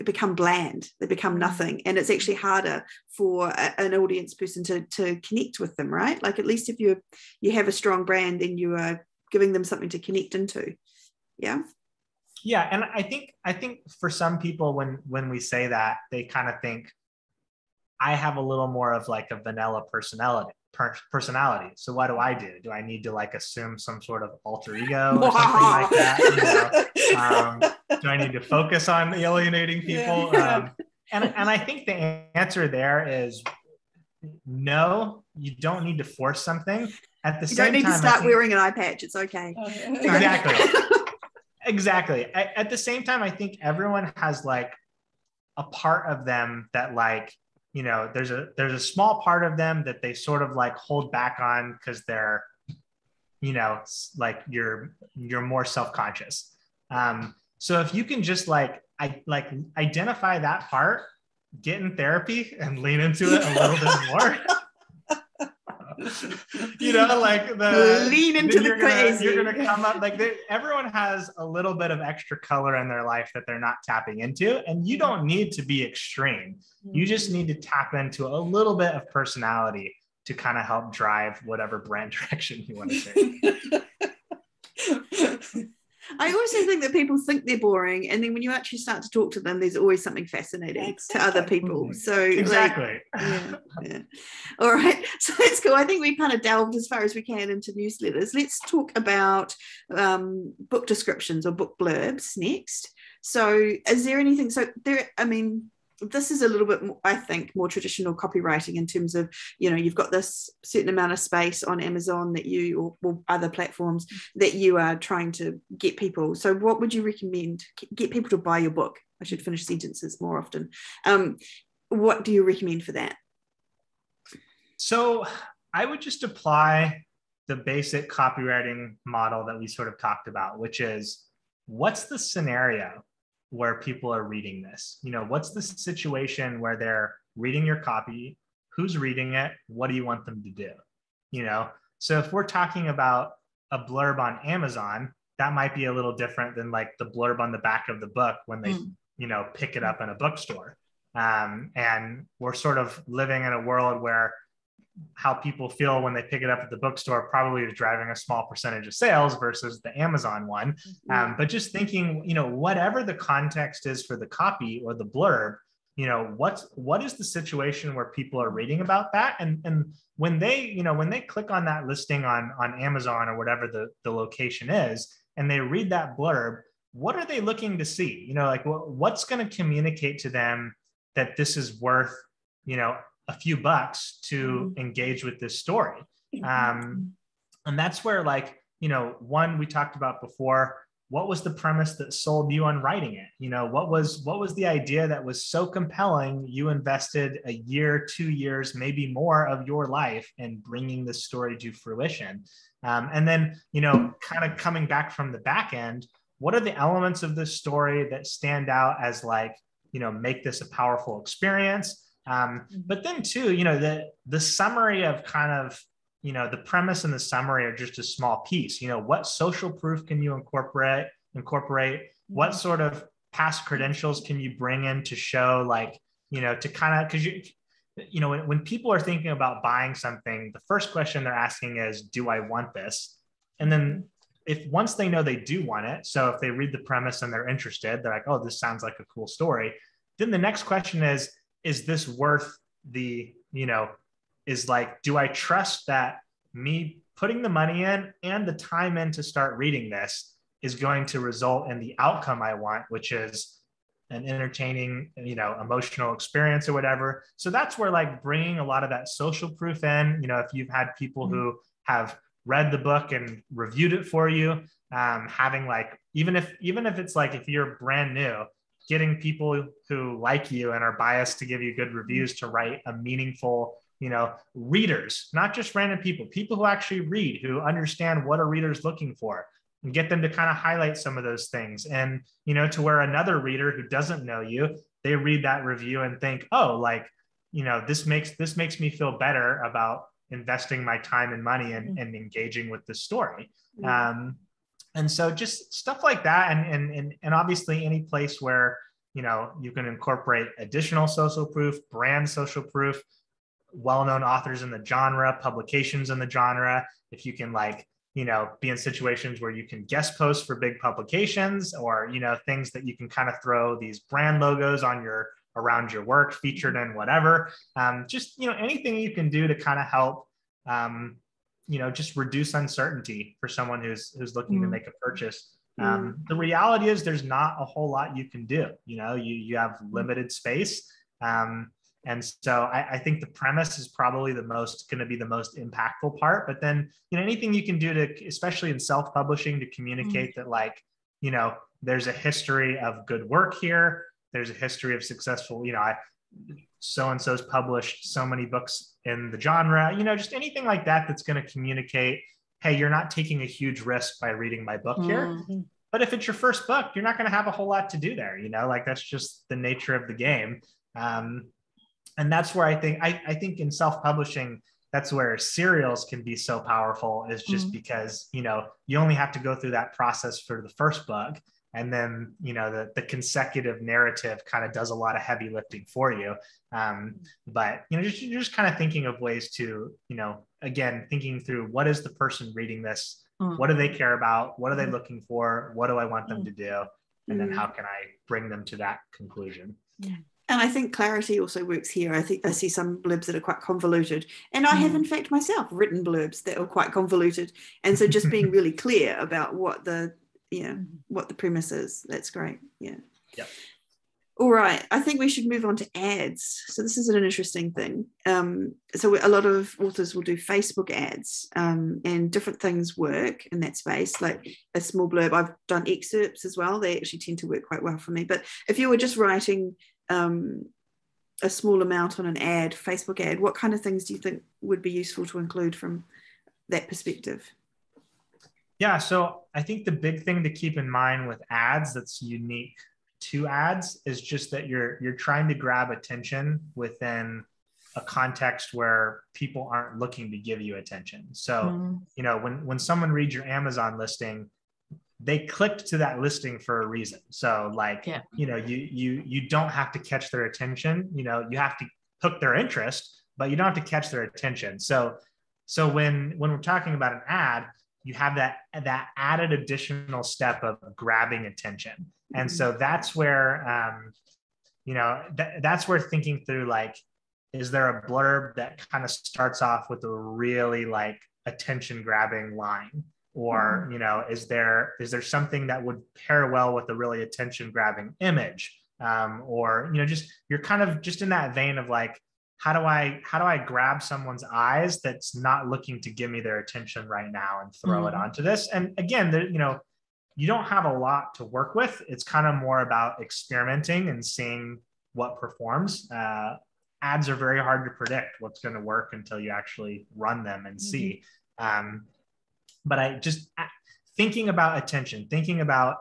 become bland. They become nothing. And it's actually harder for an audience person to connect with them, right? Like, at least if you have a strong brand, then you are giving them something to connect into. Yeah. And I think for some people, when we say that, they kind of think, I have a little more of like a vanilla personality. So what do I do? Do I need to like assume some sort of alter ego or something like that? You know? Do I need to focus on alienating people? And I think the answer there is no, you don't need to force something. At the same time, you don't need to start wearing an eye patch. It's okay. Exactly. At the same time, I think everyone has like a part of them that, like, you know, there's a small part of them that they sort of like hold back on because they're, you know, like you're more self-conscious. So if you can just identify that part, get in therapy and lean into it a little bit more. You know, like lean into the crazy. You're gonna come up like everyone has a little bit of extra color in their life that they're not tapping into, and you don't need to be extreme. You just need to tap into a little bit of personality to kind of help drive whatever brand direction you want to take. I also think that people think they're boring, and then when you actually start to talk to them, there's always something fascinating to other people. So exactly. Yeah. All right. So that's cool. I think we kind of delved as far as we can into newsletters. Let's talk about book descriptions or book blurbs next. So is there anything, this is a little bit more, I think, more traditional copywriting in terms of, you've got this certain amount of space on Amazon that or other platforms that you are trying to get people. So what would you recommend? Get people to buy your book. I should finish sentences more often. What do you recommend for that? So I would just apply the basic copywriting model that we sort of talked about, which is, what's the scenario where people are reading this? What's the situation where they're reading your copy? Who's reading it? What do you want them to do? So if we're talking about a blurb on Amazon, that might be a little different than like the blurb on the back of the book when they, pick it up in a bookstore. And we're sort of living in a world where how people feel when they pick it up at the bookstore probably is driving a small percentage of sales versus the Amazon one. But just thinking, whatever the context is for the copy or the blurb, what is the situation where people are reading about that? And when they click on that listing on Amazon or whatever the location is, and they read that blurb, what are they looking to see? What's going to communicate to them that this is worth, a few bucks to engage with this story. And that's where, one we talked about before, what was the premise that sold you on writing it? What was the idea that was so compelling you invested a year, 2 years, maybe more of your life in bringing this story to fruition? And then, kind of coming back from the back end, what are the elements of this story that stand out as make this a powerful experience? But then too, the summary of kind of, the premise and the summary are just a small piece. What social proof can you incorporate? What sort of past credentials can you bring in to show, to kind of, because when people are thinking about buying something, the first question they're asking is, do I want this? And then once they know they do want it, so if they read the premise and they're interested, they're like, oh, this sounds like a cool story. Then the next question is this worth the, do I trust that me putting the money in and the time in to start reading this is going to result in the outcome I want, which is an entertaining, emotional experience or whatever. So that's where bringing a lot of that social proof in, if you've had people who have read the book and reviewed it for you, having even if it's if you're brand new, getting people who like you and are biased to give you good reviews to write a meaningful, readers, not just random people who actually read, who understand what a reader's looking for, and get them to kind of highlight some of those things. And, to where another reader who doesn't know you, they read that review and think, oh, this makes me feel better about investing my time and money and engaging with this story. And so just stuff like that. And obviously any place where, you can incorporate additional social proof, brand social proof, well-known authors in the genre, publications in the genre. If you can be in situations where you can guest post for big publications, or, things that you can kind of throw these brand logos on around your work, featured in whatever, just, anything you can do to kind of help, just reduce uncertainty for someone who's looking to make a purchase. The reality is there's not a whole lot you can do. You have limited space. And so I think the premise is probably going to be the most impactful part. But then, anything you can do to, especially in self-publishing, to communicate that there's a history of good work here. There's a history of successful, so-and-so's published so many books in the genre, just anything like that that's going to communicate, hey, you're not taking a huge risk by reading my book here. But if it's your first book, you're not going to have a whole lot to do there. That's just the nature of the game. And that's where I think in self-publishing, that's where serials can be so powerful, is just because, you only have to go through that process for the first book. And then, the consecutive narrative kind of does a lot of heavy lifting for you. But, you're just kind of thinking of ways to, again, thinking through what is the person reading this what do they care about? What are they looking for? What do I want them to do? And then how can I bring them to that conclusion? And I think clarity also works here. I think I see some blurbs that are quite convoluted. And I have, in fact, myself written blurbs that are quite convoluted. And so just being really clear about what the premise is, that's great. Yeah. Yep. All right. I think we should move on to ads. So this is an interesting thing. So a lot of authors will do Facebook ads, and different things work in that space, like a small blurb. I've done excerpts as well. They actually tend to work quite well for me. But if you were just writing a small amount on an ad, Facebook ad, what kind of things do you think would be useful to include from that perspective? Yeah, so I think the big thing to keep in mind with ads that's unique to ads is just that you're trying to grab attention within a context where people aren't looking to give you attention. So, when someone reads your Amazon listing, they clicked to that listing for a reason. So you don't have to catch their attention. You have to hook their interest, but you don't have to catch their attention. So when we're talking about an ad, you have that added additional step of grabbing attention. And so that's where, that's where thinking through, like, is there a blurb that kind of starts off with a really like attention grabbing line? Or, is there something that would pair well with a really attention grabbing image? Or, you're kind of just in that vein of like, how do I grab someone's eyes that's not looking to give me their attention right now and throw it onto this? And again, you don't have a lot to work with. It's kind of more about experimenting and seeing what performs. Ads are very hard to predict what's going to work until you actually run them and see. But I just thinking about attention, thinking about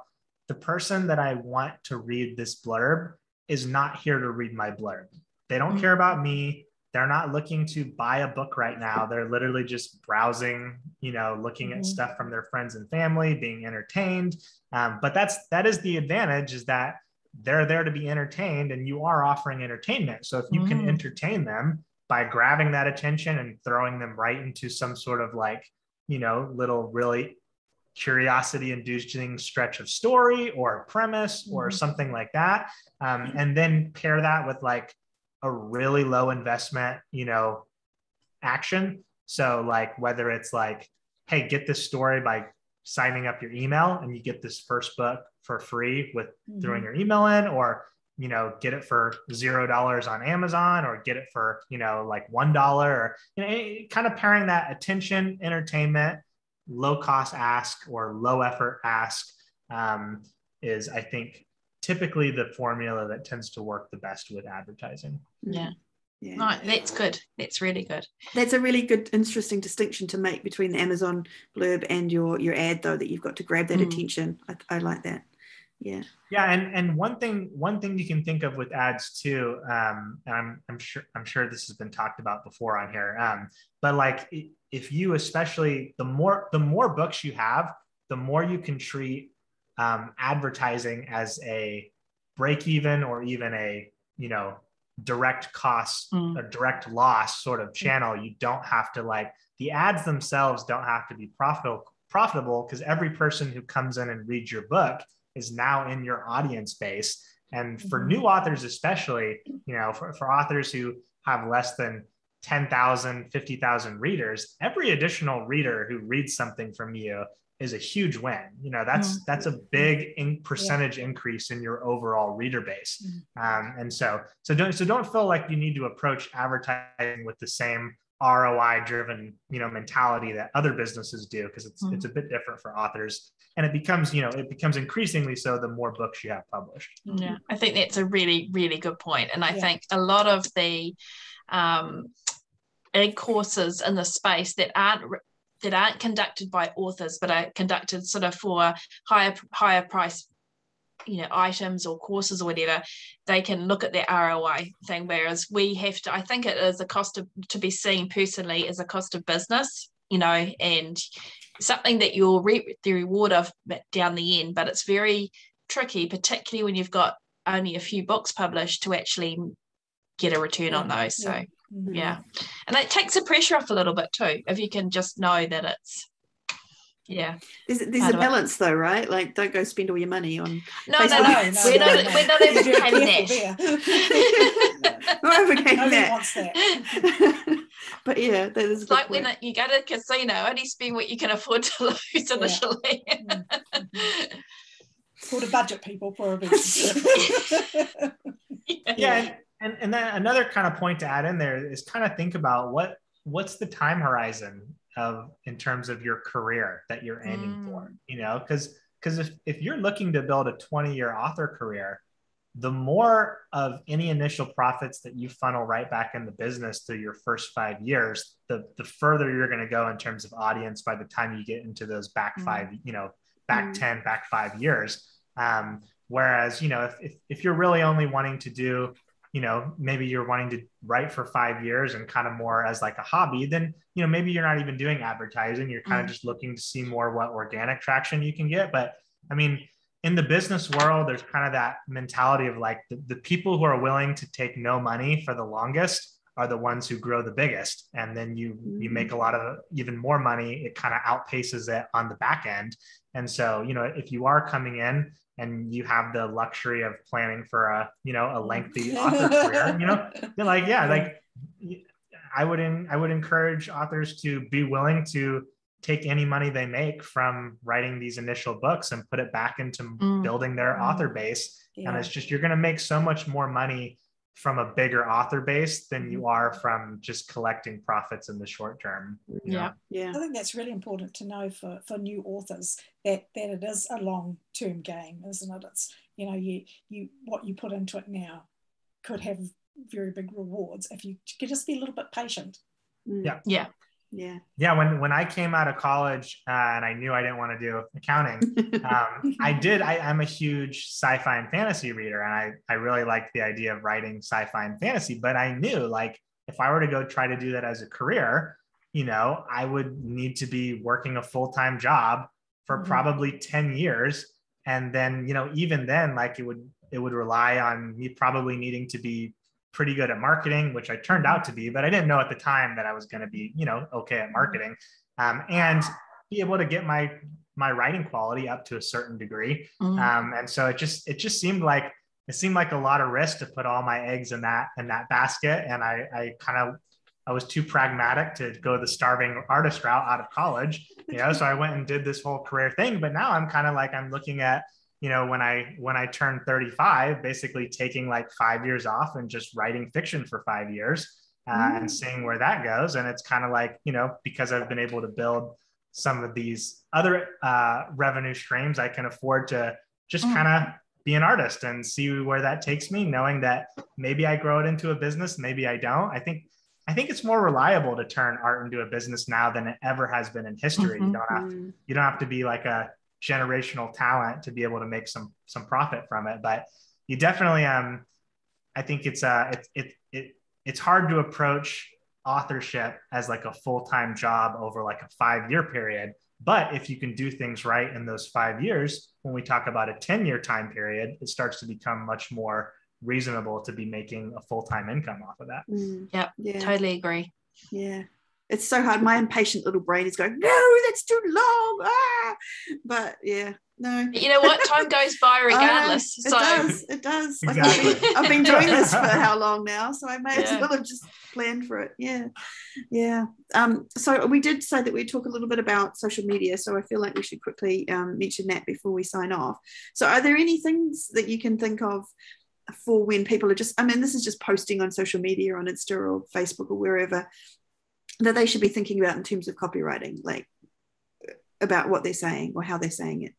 the person that I want to read this blurb is not here to read my blurb. They don't care about me. They're not looking to buy a book right now. They're literally just browsing, looking at stuff from their friends and family, being entertained. But that is the advantage, is that they're there to be entertained and you are offering entertainment. So if you can entertain them by grabbing that attention and throwing them right into some sort of like, little really curiosity inducing stretch of story or premise or something like that. And then pair that with like a really low investment, action. So like, whether it's like, hey, get this story by signing up your email and you get this first book for free with throwing your email in, or, get it for $0 on Amazon, or get it for, like $1, or, kind of pairing that attention, entertainment, low cost ask or low effort ask is, I think, typically the formula that tends to work the best with advertising. Yeah. No, that's good. That's really good. That's a really good, interesting distinction to make between the Amazon blurb and your ad, though, that you've got to grab that attention. I like that. Yeah. And one thing you can think of with ads too, and I'm sure this has been talked about before on here, but like, if you, especially the more books you have, the more you can treat advertising as a break even, or even a direct cost or direct loss sort of channel. You don't have to, like, the ads themselves don't have to be profitable, because every person who comes in and reads your book is now in your audience base. And for new authors, especially, for authors who have less than 10,000, 50,000 readers, every additional reader who reads something from you is a huge win. That's a big percentage increase in your overall reader base. And so don't feel like you need to approach advertising with the same ROI driven, mentality that other businesses do, because it's a bit different for authors. And it becomes increasingly so the more books you have published. Yeah, I think that's a really, really good point. And I think a lot of the courses in the space that aren't conducted by authors, but are conducted sort of for higher price, items or courses or whatever, they can look at their ROI thing. Whereas we have to, I think it is a cost to be seen personally as a cost of business, and something that you'll reap the reward of down the end. But it's very tricky, particularly when you've got only a few books published, to actually get a return on those. So and that takes the pressure off a little bit too, if you can just know that Yeah. There's a balance though, right? Like, don't go spend all your money on No, Facebook. we're not advocating that. Not advocating Nobody that. wants that. But yeah, that is It's like when you go to a casino, only spend what you can afford to lose initially. It's called a budget, people, for a reason. Yeah. And then another kind of point to add in there is kind of think about what's the time horizon in terms of your career that you're aiming for, because if you're looking to build a 20-year author career, the more of any initial profits that you funnel right back in the business through your first 5 years, the further you're going to go in terms of audience by the time you get into those back 10, back 5 years. Whereas, if you're really only wanting to do, maybe you're wanting to write for 5 years and kind of more as like a hobby, then, maybe you're not even doing advertising. You're kind of just looking to see more what organic traction you can get. But I mean, in the business world, there's kind of that mentality of like the people who are willing to take no money for the longest are the ones who grow the biggest. And then you make a lot of even more money. It kind of outpaces it on the back end. And so, if you are coming in and you have the luxury of planning for a lengthy author career, you're like, I would encourage authors to be willing to take any money they make from writing these initial books and put it back into building their author base. And it's just, you're going to make so much more money from a bigger author base than you are from just collecting profits in the short term. Yeah. I think that's really important to know for new authors, that it is a long-term game, isn't it? It's, you what you put into it now could have very big rewards if you could just be a little bit patient. When I came out of college and I knew I didn't want to do accounting, I'm a huge sci-fi and fantasy reader, and I really liked the idea of writing sci-fi and fantasy, but I knew, like, if I were to go try to do that as a career, I would need to be working a full-time job for probably 10 years. And then, even then, like, it would rely on me probably needing to be pretty good at marketing, which I turned out to be, but I didn't know at the time that I was going to be, okay at marketing, and be able to get my writing quality up to a certain degree. And so it just seemed like a lot of risk to put all my eggs in that basket. And I was too pragmatic to go the starving artist route out of college, so I went and did this whole career thing. But now I'm kind of like, I'm looking at, when I turned 35, basically taking like 5 years off and just writing fiction for 5 years and seeing where that goes. And it's kind of like, because I've been able to build some of these other revenue streams, I can afford to just kind of be an artist and see where that takes me, knowing that maybe I grow it into a business, maybe I don't. I think it's more reliable to turn art into a business now than it ever has been in history. You don't have to be like a generational talent to be able to make some profit from it, but you definitely I think it's hard to approach authorship as like a full-time job over like a 5-year period. But if you can do things right in those 5 years, when we talk about a 10-year time period, it starts to become much more reasonable to be making a full-time income off of that. Totally agree. It's so hard. My impatient little brain is going, no, that's too long. But no. But you know what? Time goes by regardless. It does. Exactly. Like I've been doing this for how long now? So I may as well have just planned for it. So we did say that we'd talk a little bit about social media. So I feel like we should quickly mention that before we sign off. So are there any things that you can think of for when people are just, this is just posting on social media, on Insta or Facebook or wherever, that they should be thinking about in terms of copywriting, like about what they're saying or how they're saying it?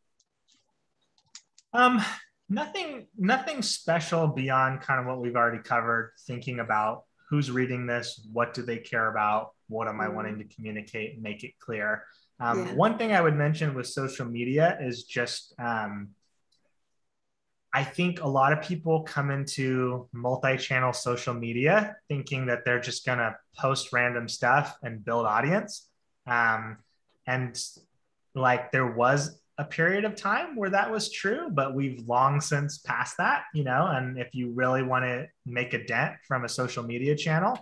Nothing special beyond kind of what we've already covered, thinking about who's reading this, what do they care about, what am I wanting to communicate and make it clear. One thing I would mention with social media is just, I think a lot of people come into multi-channel social media thinking that they're just going to post random stuff and build audience. And like there was a period of time where that was true, but we've long since passed that, and if you really want to make a dent from a social media channel,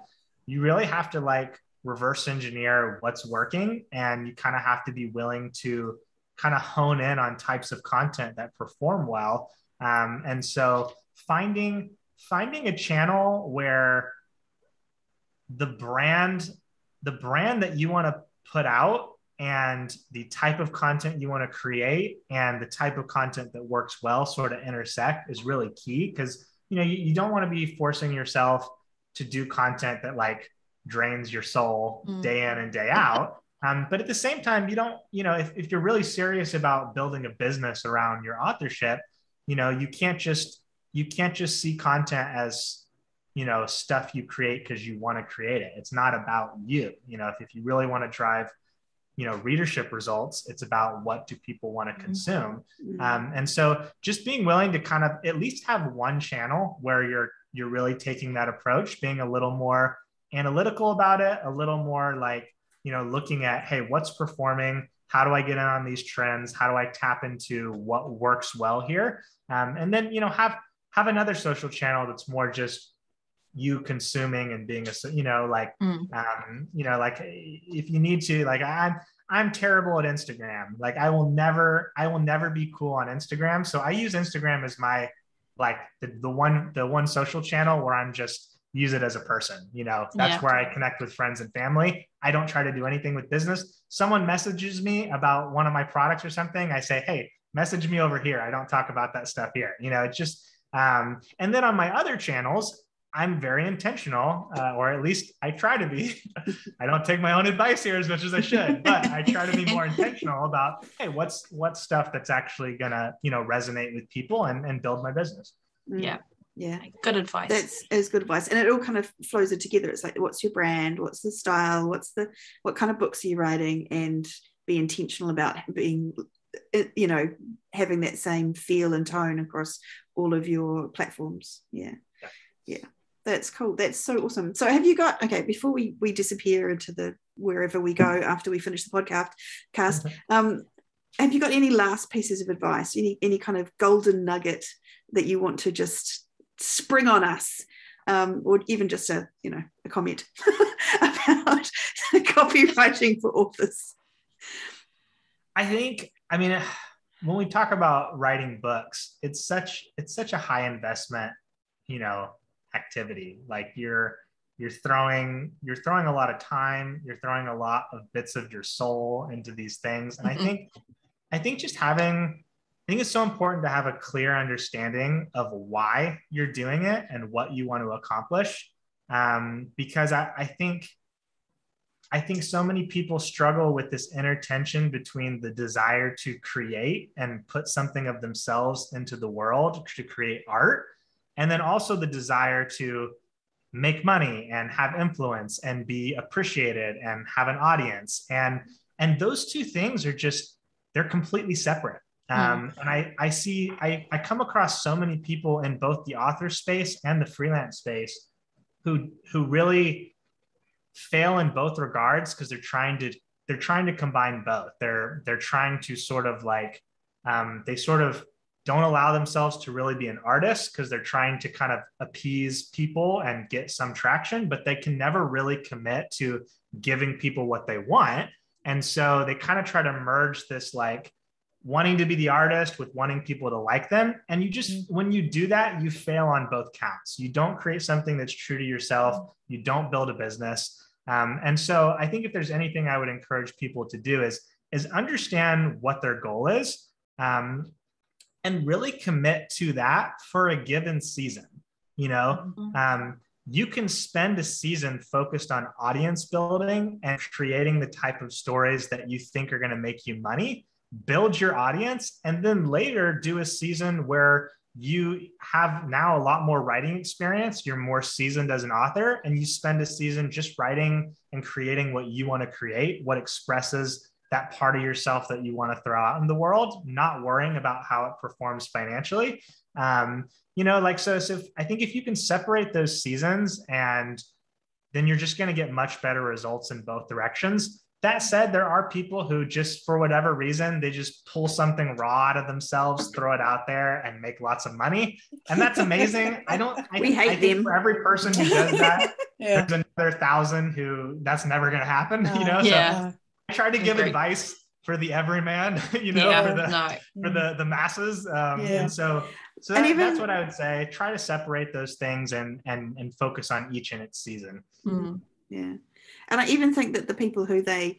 you really have to like reverse engineer what's working, and you kind of have to be willing to kind of hone in on types of content that perform well. And so finding a channel where the brand that you want to put out and the type of content you want to create and the type of content that works well sort of intersect is really key, because you don't want to be forcing yourself to do content that like drains your soul day in and day out. But at the same time, you don't, if you're really serious about building a business around your authorship, you can't just see content as, stuff you create because you want to create it. It's not about you. If you really want to drive, readership results, it's about what do people want to consume. And so just being willing to kind of at least have one channel where you're really taking that approach, being a little more analytical about it, a little more like, looking at, hey, what's performing? How do I get in on these trends? How do I tap into what works well here? And then, have another social channel that's more just you consuming and being like if you need to, like I'm terrible at Instagram. Like I will never be cool on Instagram. So I use Instagram as my, like the one social channel where I'm just use it as a person, that's where I connect with friends and family. I don't try to do anything with business. Someone messages me about one of my products or something, I say, hey, message me over here. I don't talk about that stuff here. It's just, and then on my other channels, I'm very intentional, or at least I try to be. I don't take my own advice here as much as I should, but I try to be more intentional about, hey, what's stuff that's actually gonna, resonate with people and build my business. Yeah. Good advice. That's good advice. And it all kind of flows it together. It's like, what's your brand? What's the style? What kind of books are you writing? And be intentional about being, having that same feel and tone across all of your platforms. Yeah. That's cool. That's so awesome. So have you got, okay, before we disappear into the wherever we go after we finish the podcast, have you got any last pieces of advice, any kind of golden nugget that you want to just spring on us, or even just a comment about copywriting for authors? When we talk about writing books, it's such a high investment, activity. Like you're throwing a lot of time, you're throwing a lot of bits of your soul into these things. And I think it's so important to have a clear understanding of why you're doing it and what you want to accomplish. Because I think so many people struggle with this inner tension between the desire to create and put something of themselves into the world to create art, and then also the desire to make money and have influence and be appreciated and have an audience. And those two things are they're completely separate. And I come across so many people in both the author space and the freelance space who really fail in both regards, because they're trying to combine both. They're trying to sort of like, they sort of don't allow themselves to really be an artist because they're trying to kind of appease people and get some traction, but they can never really commit to giving people what they want. And so they kind of try to merge this like wanting to be the artist with wanting people to like them. And you just, when you do that, you fail on both counts. You don't create something that's true to yourself. You don't build a business. And so I think if there's anything I would encourage people to do is understand what their goal is, and really commit to that for a given season. You can spend a season focused on audience building and creating the type of stories that you think are going to make you money, build your audience, and then later do a season where you have now a lot more writing experience, you're more seasoned as an author, and you spend a season just writing and creating what you want to create, what expresses that part of yourself that you want to throw out in the world, not worrying about how it performs financially. So I think if you can separate those seasons, and then you're just going to get much better results in both directions. That said, there are people who just, for whatever reason, they just pull something raw out of themselves, throw it out there, and make lots of money. And that's amazing. I think for every person who does that, there's another 1,000 who that's never going to happen, So I try to give advice for the everyman, for the masses. And so that's what I would say. Try to separate those things and focus on each in its season. Mm. Yeah. And I even think that the people who they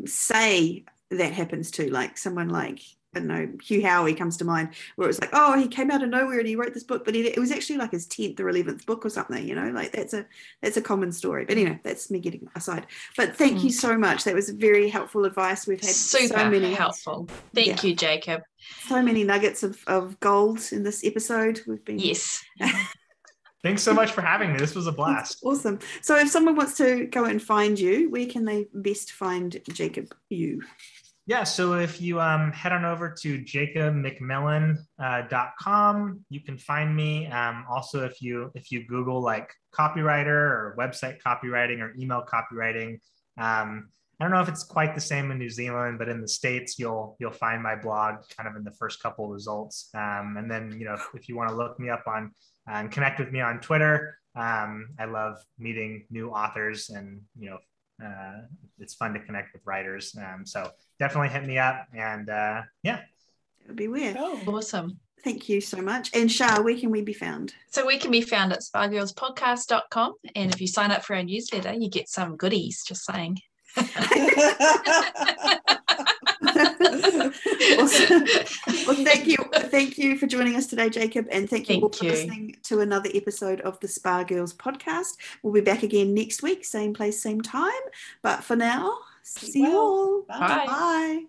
say that happens to, like someone like, I don't know, Hugh Howey comes to mind, where it's like, oh, he came out of nowhere and he wrote this book, but it was actually like his 10th or 11th book or something, like that's a common story. But anyway, that's me getting aside. But thank you so much. That was very helpful advice. We've had so many helpful. Thank you, Jacob. So many nuggets of gold in this episode. We've been Thanks so much for having me. This was a blast. That's awesome. So if someone wants to go and find you, where can they best find Jacob, you? Yeah, so if you head on over to jacobmcmillen.com, you can find me. Also, if you Google like copywriter or website copywriting or email copywriting, I don't know if it's quite the same in New Zealand, but in the States, you'll find my blog kind of in the first couple results. And then, if you want to look me up on and connect with me on Twitter, I love meeting new authors, and it's fun to connect with writers. So definitely hit me up, and it would be weird. Oh, awesome. Thank you so much. And Shah, where can we be found? So we can be found at spargirlspodcast.com, and if you sign up for our newsletter, you get some goodies. Just saying. Awesome. Well, thank you for joining us today, Jacob, and thank you all for listening to another episode of the Spa Girls podcast. We'll be back again next week, same place, same time, but for now, see you all. Bye. Bye.